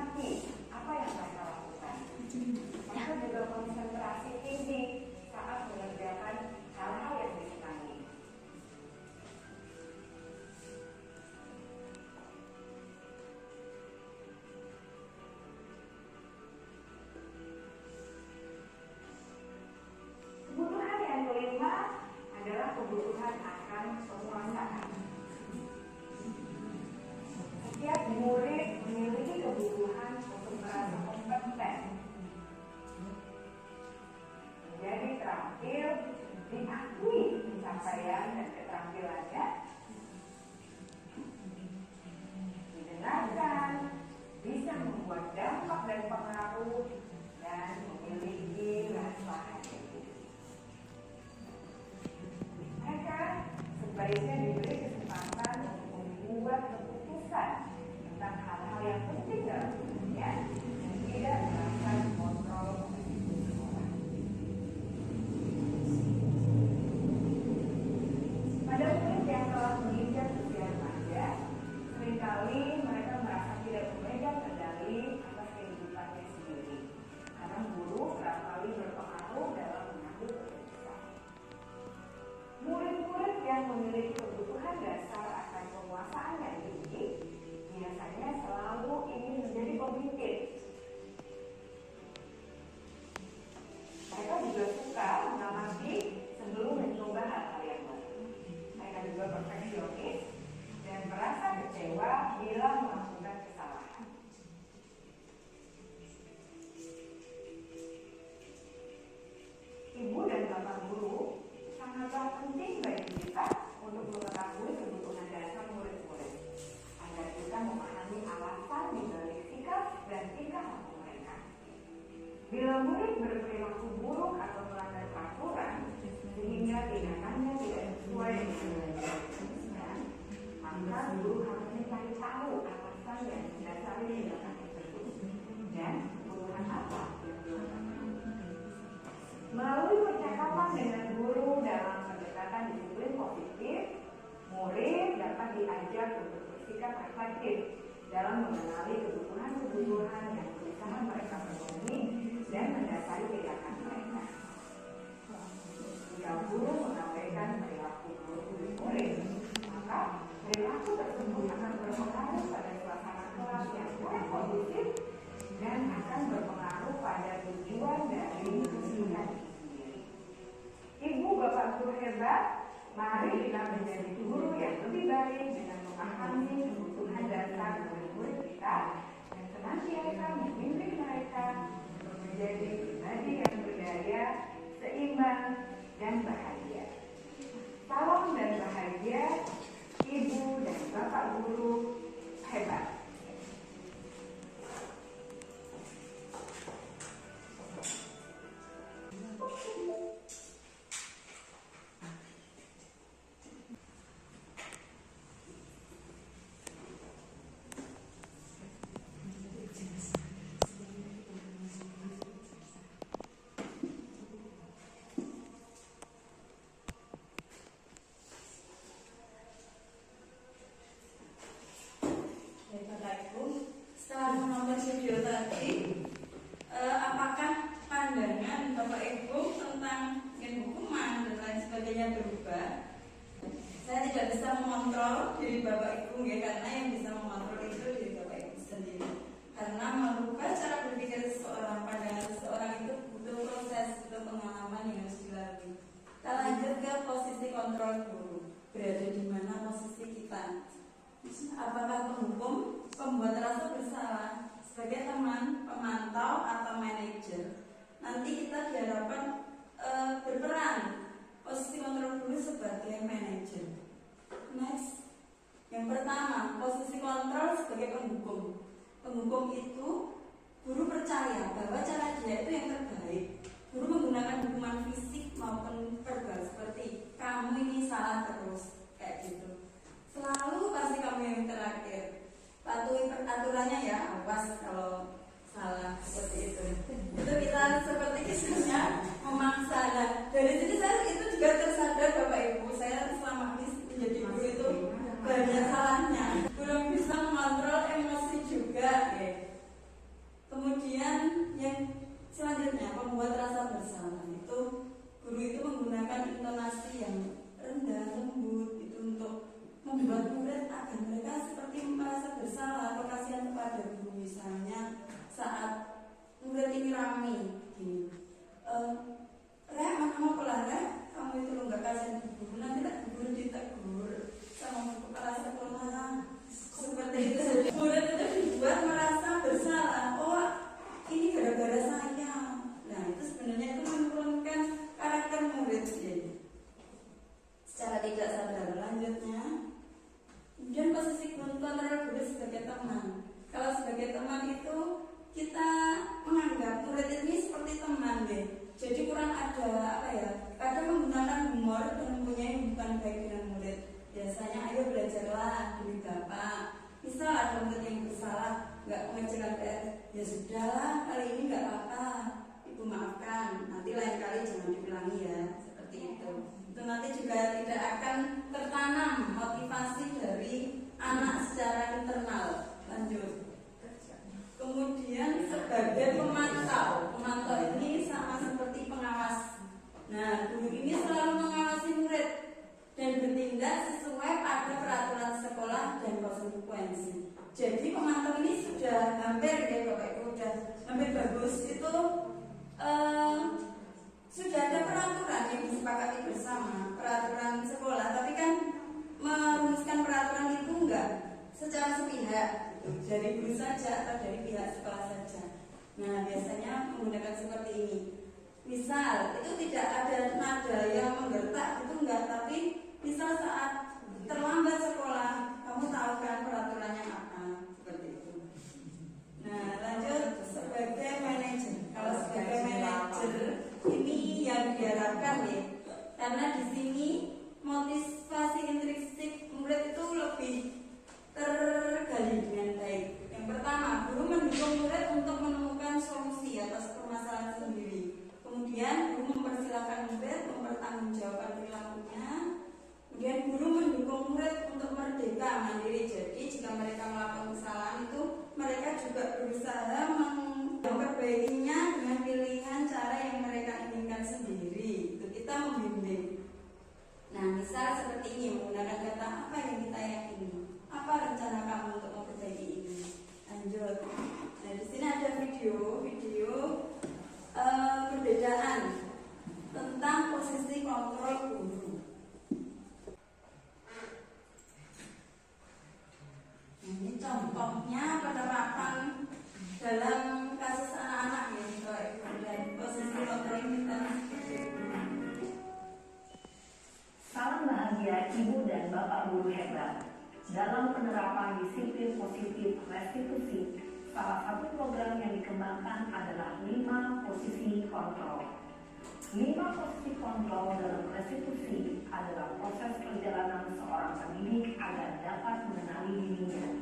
Bila murid berperilaku buruk atau melanggar peraturan sehingga tindakannya tidak sesuai dengan belajar, maka guru harus mencari tahu alasan yang mendasari tindakan tersebut dan perubahan apa yang dilakukan. Melalui percakapan dengan guru dalam pendekatan disiplin positif, murid dapat diajak untuk bersikap reflektif dalam mengenali kebutuhan-kebutuhan yang berusaha mereka penuhi dan mendasari tindakan mereka. Jika guru mengabaikan perilaku murid, maka perilaku tersebut akan berpengaruh pada suasana kelas yang kurang kondusif dan akan berpengaruh pada tujuan dari pendidikan sendiri. Ibu bapak guru hebat, mari kita menjadi guru yang lebih baik dengan memahami kebutuhan dasar murid-murid kita dan senantiasa membimbing mereka untuk menjadi pribadi yang berdaya, seimbang, dan bahagia. Salam dan bahagia, ibu dan bapak guru hebat. Setelah menonton video tadi, apakah pandangan Bapak Ibu tentang hukuman dan lain sebagainya berubah? Saya tidak bisa mengontrol diri Bapak Ibu ya, karena yang bisa mengontrol itu diri Bapak Ibu sendiri. Karena merubah cara berpikir seseorang, pandangan seseorang itu butuh proses, butuh pengalaman yang harus dilalui. Kita lanjut ke posisi kontrol guru. Berada di mana posisi kita? Apakah penghukum, pembuat rasa bersalah, sebagai teman, pemantau, atau manajer? Nanti kita diharapkan berperan posisi kontrol guru sebagai manajer. Next, yang pertama, posisi kontrol sebagai penghukum. Penghukum itu guru percaya bahwa cara dia itu yang terbaik. Guru menggunakan hukuman fisik maupun verbal seperti kamu ini salah terus, kayak gitu. Selalu pasti kamu yang terakhir. Patuhi peraturannya ya, awas kalau salah seperti itu. Itu kita seperti kisahnya memaksa. Nah, dari sini saya itu juga tersadar Bapak Ibu, saya selama ini menjadi guru itu banyak salahnya. Belum bisa mengontrol emosi juga. Ya. Kemudian yang selanjutnya, membuat rasa bersalah itu guru itu menggunakan intonasi yang rendah, lembut itu untuk membuat murid agar mereka seperti merasa bersalah atau kasihan kepada guru. Misalnya saat murid ini rame gini, Rek, mana mau pulang Rek? Kamu itu nggak kasihan ke guru, nanti guru ditegur sama kepala sekolah seperti itu. Murid itu dibuat merasa bersalah. Oh, ini gara-gara saya. Nah, itu sebenarnya itu menurunkan karakter murid sendiri secara tidak sadar. Lanjutnya, kemudian posisi kontrol guru sebagai teman. Kalau sebagai teman itu kita menganggap murid ini seperti teman deh. Jadi kurang ada kadang menggunakan humor dan mempunyai hubungan baik dengan murid. Biasanya ayo belajarlah demi bapak. Misal ada murid yang bersalah nggak mengerjakan PR, ya sudahlah kali ini nggak apa-apa, ibu maafkan. Nanti lain kali jangan diulangi ya, seperti itu. Itu nanti juga tidak akan tertanam motivasi dari anak secara internal. Lanjut. Kemudian sebagai pemantau ini sama seperti pengawas. Nah, guru ini selalu mengawasi murid dan bertindak sesuai pada peraturan sekolah dan konsekuensi. Jadi pemantau ini sudah hampir ya Bapak Ibu, sudah hampir bagus. Itu sudah ada peraturan yang disepakati bersama, peraturan sekolah. Tapi kan merumuskan peraturan itu enggak secara sepihak, dari guru saja atau dari pihak sekolah saja. Nah, biasanya menggunakan seperti ini. Misal, itu tidak ada nada yang menggertak, itu enggak. Tapi misal saat terlambat sekolah, kamu tahu kan peraturannya apa, seperti itu. Nah, lanjut sebagai manajer. Kalau sebagai Karena di sini motivasi intrinsik murid itu lebih tergali dengan baik. Yang pertama, guru mendukung murid untuk menemukan solusi atas permasalahan sendiri. Kemudian guru mempersilahkan murid mempertanggungjawabkan perilakunya. Kemudian guru mendukung murid untuk merdeka mandiri. Jadi jika mereka melakukan kesalahan itu, mereka juga berusaha memperbaikinya dengan pilihan cara yang mereka inginkan sendiri. Itu kita membimbing. Nah, misal seperti ini, menggunakan kata apa yang kita yakini. Apa rencana kamu untuk memperbaiki ini? Lanjut. Nah, di sini ada video perbedaan tentang posisi kontrol guru. Ini contohnya penerapan dalam kasus anak-anak ya, dan posisi kontrol kita. Salam bahagia Ibu dan Bapak Guru hebat. Dalam penerapan disiplin positif restitusi, salah satu program yang dikembangkan adalah 5 posisi kontrol. 5 posisi kontrol dalam restitusi adalah proses perjalanan seorang pendidik agar dapat mengenali dirinya.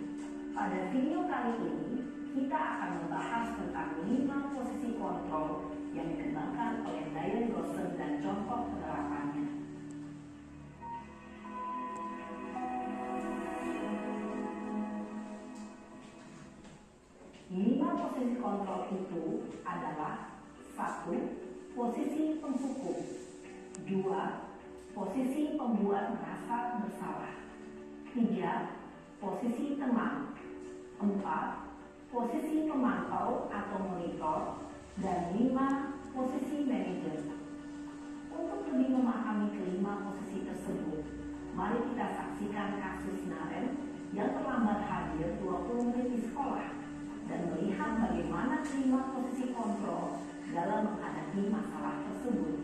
Pada video kali ini, kita akan membahas tentang 5 posisi kontrol yang dikembangkan oleh Diane Gossen dan contoh penerapannya. 5 posisi kontrol itu adalah 1. Posisi penghukum, 2. Posisi pembuat merasa bersalah, 3. Posisi teman, 4. Posisi pemantau atau monitor, dan 5. Posisi manajer. Untuk lebih memahami kelima posisi tersebut, mari kita saksikan kasus Naren yang terlambat hadir 20 menit di sekolah dan melihat bagaimana 5 posisi kontrol dalam menghadapi masalah tersebut.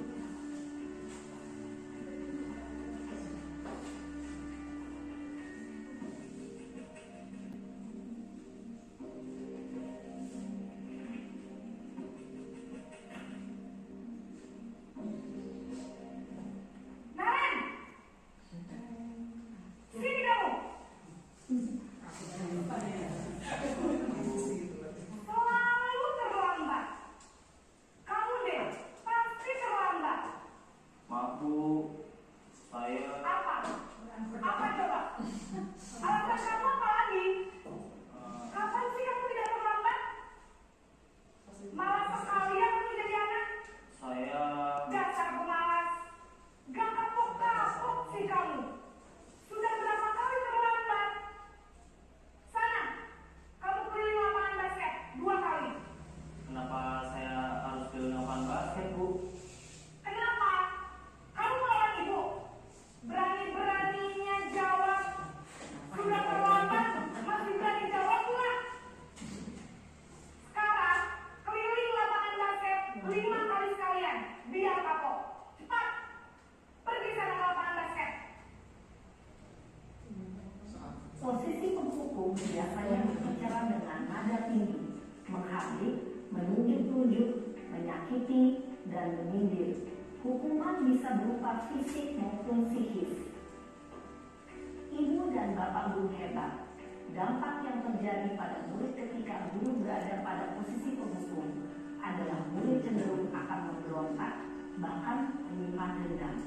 Selalu terlambat. Kamu deh, pasti terlambat. Maaf Bu, saya Apa? Apa coba? Alasan kamu apa lagi? Kapan sih kamu tidak terlambat? Malas sekali ya kamu jadi anak. saya Dasar pemalas. Gak kapok-kapok sih kamu. Sudah berapa kali terlambat? Sana, kamu keliling lapangan basket 2 kali. kenapa saya harus keliling lapangan basket Bu? Kenapa? Kamu melawan ibu. Berani-beraninya jawab. Sudah terlambat, masih berani jawab pula. Sekarang, keliling lapangan basket 5 kali sekalian. Biar kapok. Cepat. Pergi sana ke lapangan basket. Posisi penghukum biasanya berbicara dengan nada tinggi, menghardik, menunjuk-nunjuk, menyakiti, dan menyindir. Hukuman bisa berupa fisik maupun psikis. Ibu dan Bapak Guru hebat, dampak yang terjadi pada murid ketika guru berada pada posisi penghukum adalah murid cenderung akan memberontak, bahkan menyimpan dendam.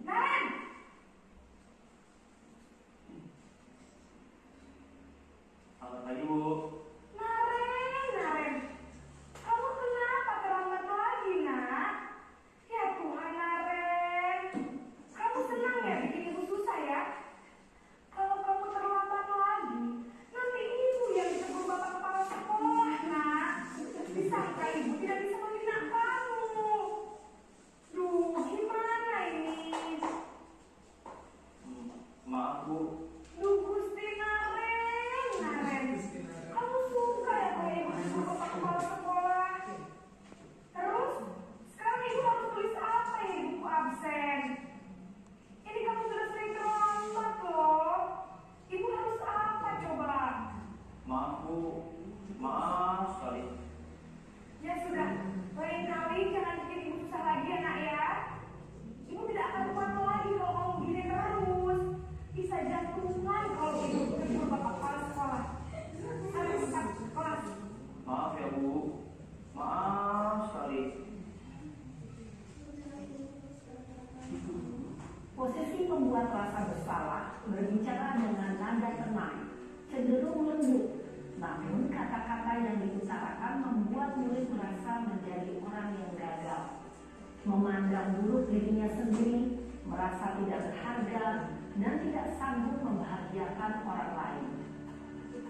Naren! Selamat pagi Bu. Naren! Kamu kenapa terlambat lagi, nak? membuat rasa bersalah, berbicara dengan nada tenang, cenderung lembut. Namun kata-kata yang diutarakan membuat murid merasa menjadi orang yang gagal, memandang buruk dirinya sendiri, merasa tidak berharga, dan tidak sanggup membahagiakan orang lain.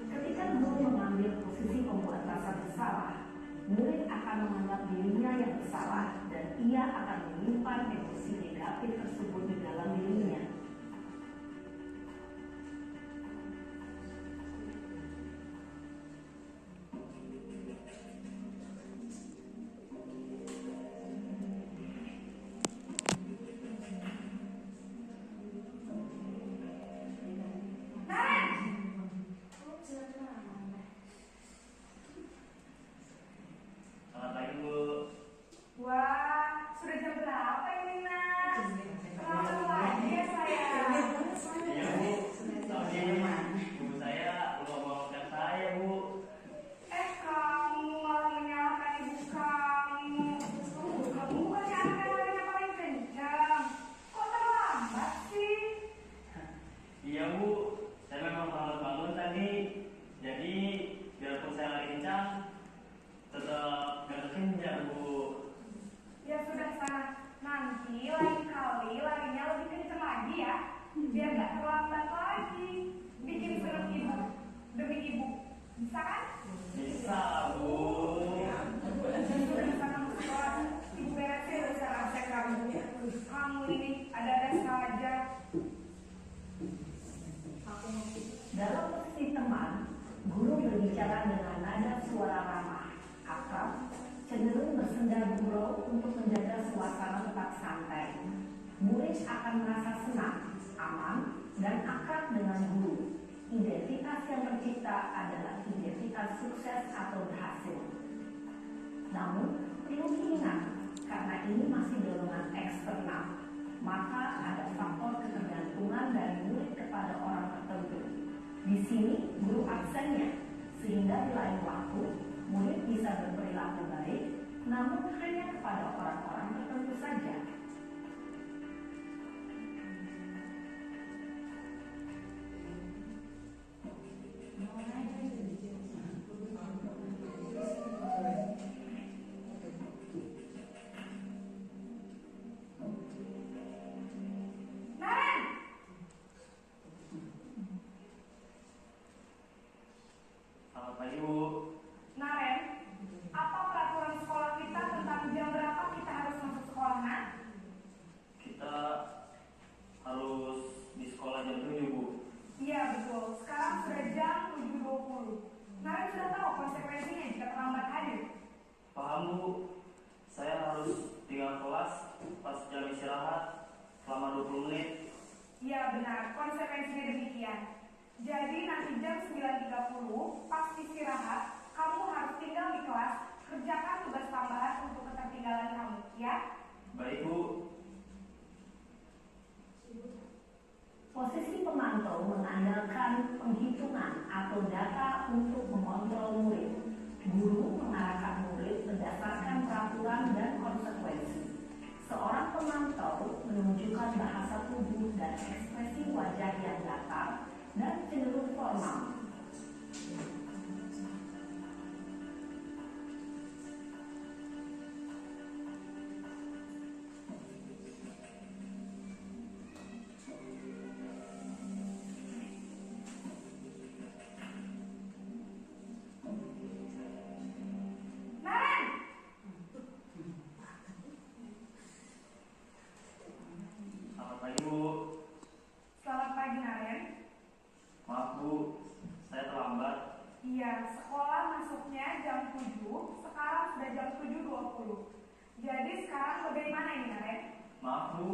Ketika guru mengambil posisi pembuat rasa bersalah, murid akan menganggap dirinya yang bersalah dan ia akan menyimpan emosi negatif tersebut di dalam dirinya. Selamat pagi, Bu. Wah, sudah jam berapa ini, Nak? Selamat pagi ya, sayang. Iya, Bu. Tadi ibu saya lupa memaafkan saya, Bu. Kamu malah menyalahkan ibu kamu. Kamu bukannya anak yang larinya paling kencang. Kok terlambat sih? Iya, Bu. Saya memang terlambat bangun tadi. Jadi, biarpun saya lari kencang, tetap gak kekejar, Bu. Ya sudah, sana. Nanti lain kali larinya lebih kencang lagi ya. Biar gak terlambat lagi. Bikin seneng ibu. Demi ibu. Bisa kan? Bisa, Bu. Sudah sana masuk kelas. Ibu beresin urusan absen kamu. Kamu ini ada-ada saja. Dalam posisi teman, guru berbicara dengan nada suara ramah, akrab, cenderung bersenda gurau untuk menjaga suasana tetap santai. Murid akan merasa senang, aman, dan akrab dengan guru. Identitas yang tercipta adalah identitas sukses atau berhasil. Namun, perlu diingat, karena ini masih dorongan eksternal, maka ada faktor ketergantungan dari murid kepada orang tertentu. Di sini guru absennya, sehingga di lain waktu murid bisa berperilaku baik, namun hanya kepada orang-orang tertentu saja. Naren! Selamat pagi, Bu. Naren, apa peraturan sekolah kita tentang jam berapa kita harus masuk sekolah, Nak? Kita harus di sekolah jam 7, Bu. Iya, betul. Sekarang sudah jam 7.20. Naren sudah tahu konsekuensinya jika terlambat hadir. Paham, Bu. Saya harus tinggal kelas pas jam istirahat selama 20 menit. Iya, benar. Konsekuensinya demikian. Jadi nanti jam 9.30 pas istirahat, kamu harus tinggal di kelas, kerjakan tugas tambahan untuk ketertinggalan kamu, ya? Baik, Bu. Posisi pemantau mengandalkan penghitungan atau data untuk mengontrol murid. Guru mengarahkan murid berdasarkan peraturan dan konsekuensi. Seorang pemantau menunjukkan bahasa tubuh dan ekspresi wajah yang datar dan cenderung formal. Naren! Selamat pagi, Bu. Selamat pagi, Naren. Maaf, Bu. Saya terlambat. Iya, sekolah masuknya jam 7, sekarang sudah jam 7.20. Jadi sekarang bagaimana ini, Naren? Maaf, Bu.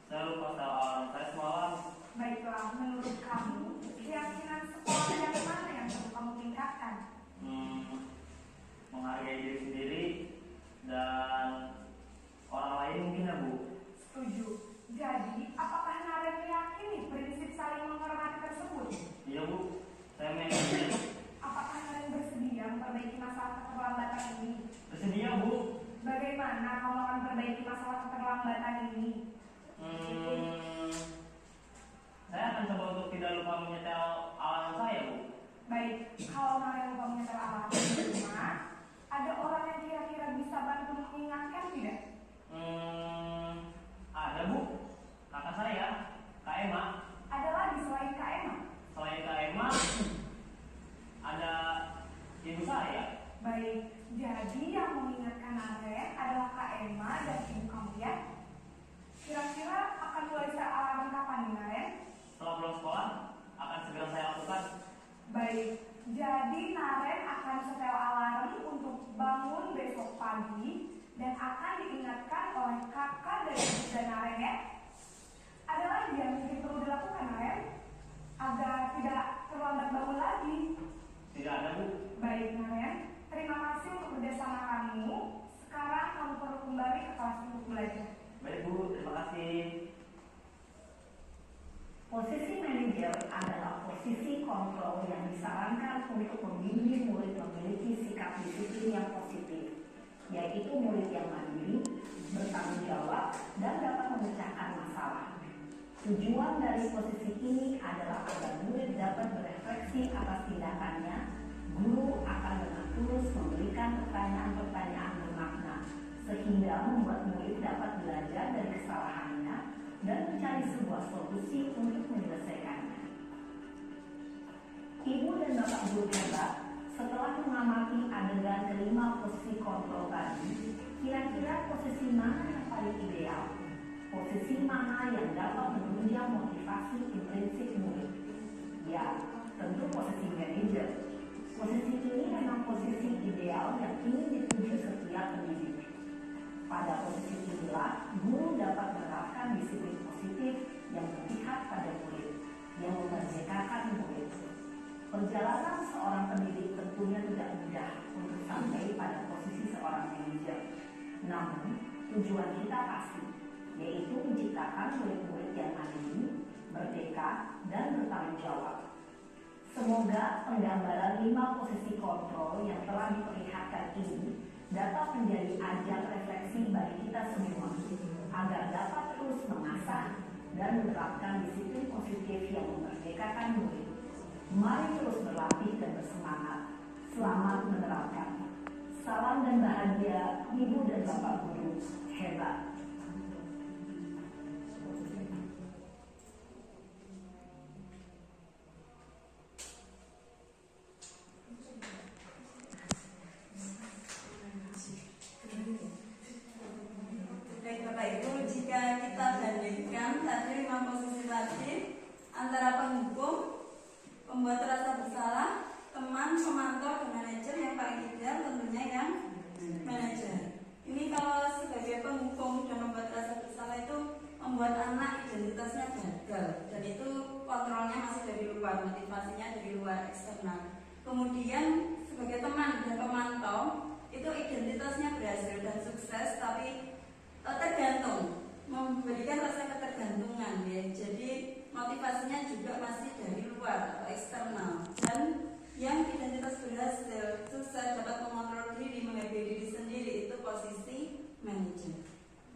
Saya lupa setel alarm saya semalam. Baiklah, menurut kamu, keyakinan sekolah yang mana yang perlu kamu tingkatkan? Menghargai diri sendiri dan orang lain mungkin, ya, Bu. Setuju. Jadi, apakah Naren meyakini prinsip saling menghormati tersebut? Iya, Bu. Saya meyakini. Apakah Naren bersedia memperbaiki masalah keterlambatan ini? Bersedia, Bu. Bagaimana kamu akan perbaiki masalah keterlambatan ini? Baik, jadi Naren akan setel alarm untuk bangun besok pagi dan akan diingatkan oleh kakak dan bunda Naren ya. Ada lagi yang mungkin perlu dilakukan Naren agar tidak terlambat bangun lagi? Tidak ada, Bu. Baik Naren, terima kasih untuk kerjasama kamu. Sekarang kamu perlu kembali ke kelas untuk belajar. Baik, Bu. Terima kasih. Posisi manajer adalah posisi kontrol yang disarankan untuk membimbing murid memiliki sikap disiplin yang positif, yaitu murid yang mandiri, bertanggung jawab, dan dapat memecahkan masalah. Tujuan dari posisi ini adalah agar murid dapat berefleksi atas tindakannya. Guru akan dengan tulus memberikan pertanyaan-pertanyaan bermakna, sehingga membuat murid dapat belajar dari kesalahannya dan mencari sebuah solusi untuk menyelesaikannya. Ibu dan Bapak guru hebat, setelah mengamati adegan kelima posisi kontrol tadi, kira-kira posisi mana yang paling ideal? Posisi mana yang dapat menunjang motivasi intrinsik murid? Ya, tentu posisi manajer. Posisi ini memang posisi ideal yang ingin dituju setiap pendidik. Pada posisi inilah, guru dapat menerapkan disiplin positif yang berpihak pada murid, yang memerdekakan murid. Perjalanan seorang pendidik tentunya tidak mudah untuk sampai pada posisi seorang manajer. Namun, tujuan kita pasti, yaitu menciptakan murid-murid yang mandiri, merdeka, dan bertanggung jawab. Semoga penggambaran 5 posisi kontrol yang telah diperlihatkan ini dapat menjadi ajang refleksi bagi kita semua, agar dapat terus mengasah dan menerapkan disiplin positif yang memerdekakan murid. Mari terus berlatih dan bersemangat. Selamat menerapkan. Salam dan bahagia Ibu dan Bapak guru hebat. Baik Bapak Ibu, jika kita bandingkan tadi 5 posisi tadi antara penghukum, pembuat rasa bersalah, teman, pemantau, dan manajer, yang paling ideal tentunya yang manajer. Ini kalau sebagai penghukum dan membuat rasa bersalah itu membuat anak identitasnya gagal, dan itu kontrolnya masih dari luar, motivasinya dari luar, eksternal. Kemudian sebagai teman dan pemantau itu identitasnya berhasil dan sukses, tapi tergantung, memberikan rasa ketergantungan ya. Jadi motivasinya juga masih dari luar atau eksternal. Dan yang identitas berhasil, sukses, dapat mengontrol diri, menghargai diri sendiri, itu posisi manajer.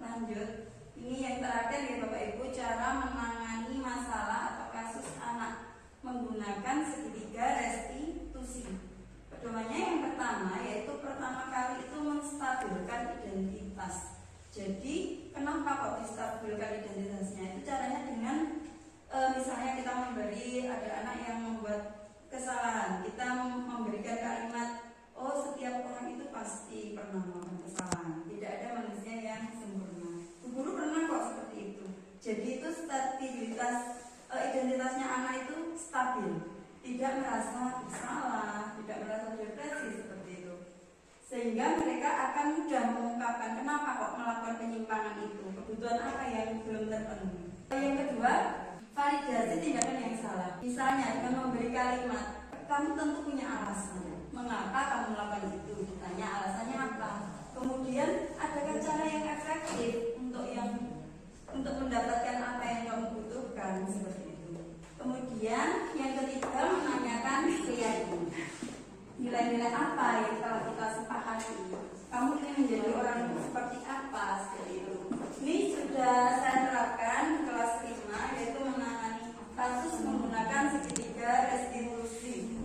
Lanjut, ini yang terakhir ya Bapak Ibu, cara menangani masalah atau kasus anak menggunakan segitiga restitusi. Pedomannya yang pertama, yaitu pertama kali itu menstabilkan identitas. Jadi kenapa kok distabilkan identitasnya? Itu caranya dengan misalnya kita memberi, ada anak yang membuat kesalahan, kita memberikan kalimat, oh setiap orang itu pasti pernah melakukan kesalahan, tidak ada manusia yang sempurna. Guru pernah kok seperti itu. Jadi itu stabilitas identitasnya anak itu stabil, tidak merasa bersalah, tidak merasa depresi seperti itu. Sehingga mereka akan mudah mengungkapkan kenapa kok melakukan penyimpangan itu, kebutuhan apa yang belum terpenuhi. Yang kedua, validasi tindakan yang salah. Misalnya dengan memberi kalimat, kamu tentu punya alasan mengapa kamu melakukan itu, ditanya alasannya apa. Kemudian adakah cara yang efektif untuk mendapatkan apa yang kamu butuhkan, seperti itu. Kemudian yang ketiga, menanyakan keyakinan. Nilai-nilai apa yang telah kita sepakati, kamu ingin menjadi orang seperti apa, seperti itu. Ini sudah saya terapkan di kelas 5, yaitu menangani kasus menggunakan segitiga restitusi.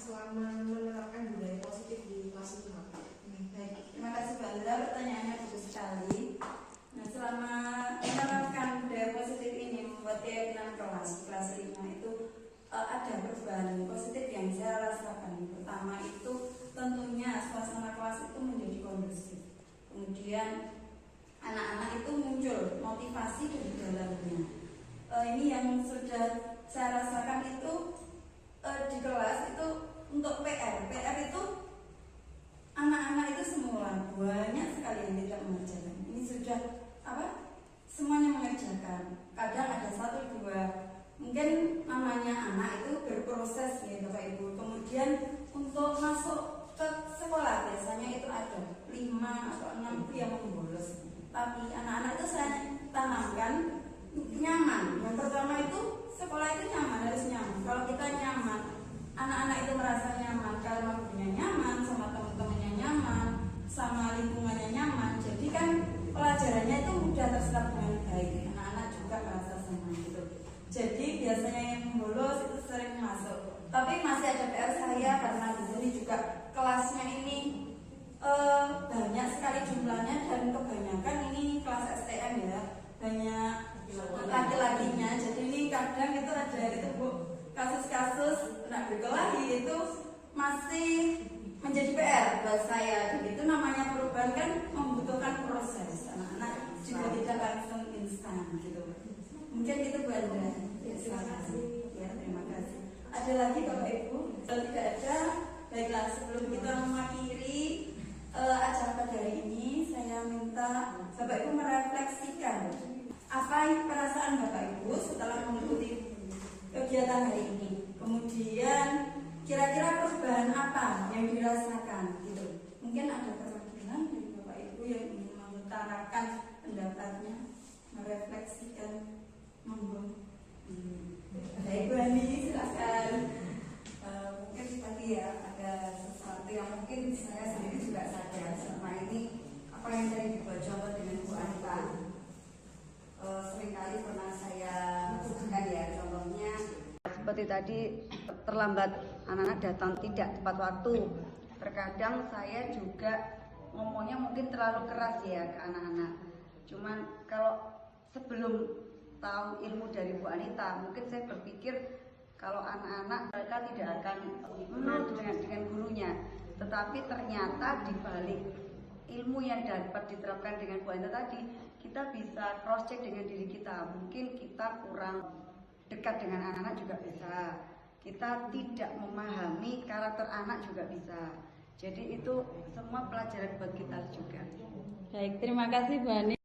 selama menerapkan budaya positif di kelas 5? Baik, terima kasih Mbak Lila, pertanyaannya bagus sekali. Nah, selama menerapkan budaya positif ini membuat keyakinan kelas 5 itu ada perubahan positif yang saya rasakan. Pertama itu tentunya suasana kelas itu menjadi kondusif. Kemudian anak-anak itu muncul motivasi dari dalamnya. Ini yang sudah saya rasakan itu di kelas itu untuk PR itu anak-anak itu semua banyak sekali yang tidak mengerjakan. Ini sudah semuanya mengerjakan. Kadang ada 1, 2, mungkin namanya anak itu berproses ya Bapak Ibu. Kemudian untuk masuk ke sekolah biasanya itu ada 5 atau 6 itu yang membolos. Tapi anak-anak itu saya tanamkan nyaman. Yang pertama itu sekolah itu nyaman, harus nyaman. Kalau kita nyaman, anak-anak itu merasa nyaman, kalau gurunya nyaman, sama teman-temannya nyaman, sama lingkungannya nyaman. Jadi kan pelajarannya itu mudah terserap dengan baik. Anak-anak juga merasa senang gitu. Jadi biasanya yang bolos itu sering masuk. Tapi masih ada PR saya karena di sini juga kelasnya ini banyak sekali jumlahnya dan kebanyakan ini kelas STM ya, banyak laki-lakinya. Jadi ini kadang itu ada itu Bu, kasus-kasus anak berkelahi itu masih menjadi PR buat saya. Dan itu namanya perubahan kan membutuhkan proses. Anak-anak juga tidak langsung instan gitu. Mungkin itu Bu Andra. Ya, terima kasih. Ya, terima kasih. Ada lagi Bapak Ibu? Kalau tidak ada, baiklah sebelum kita mengakhiri acara pada hari ini, saya minta Bapak Ibu merefleksikan apa perasaan Bapak Ibu setelah mengikuti kegiatan hari ini. Kemudian kira-kira perubahan apa yang dirasakan gitu. Mungkin ada perwakilan dari Bapak Ibu yang ingin mengutarakan pendapatnya, merefleksikan. Monggo. Baik Bu Andi, silakan. Mungkin tadi ya ada sesuatu yang mungkin saya sendiri juga sadar selama ini apa yang tadi dibuat contoh dengan Bu Anita seringkali pernah saya lakukan ya, contohnya seperti tadi terlambat anak-anak datang tidak tepat waktu. Terkadang saya juga ngomongnya mungkin terlalu keras ya ke anak-anak. Cuman kalau sebelum tahu ilmu dari Bu Anita, mungkin saya berpikir kalau anak-anak mereka tidak akan dengan gurunya. Tetapi ternyata di balik ilmu yang dapat diterapkan dengan Bu Anita tadi, kita bisa cross check dengan diri kita. Mungkin kita kurang dekat dengan anak-anak juga bisa. Kita tidak memahami karakter anak juga bisa. Jadi itu semua pelajaran buat kita juga. Baik, terima kasih Bu Ani.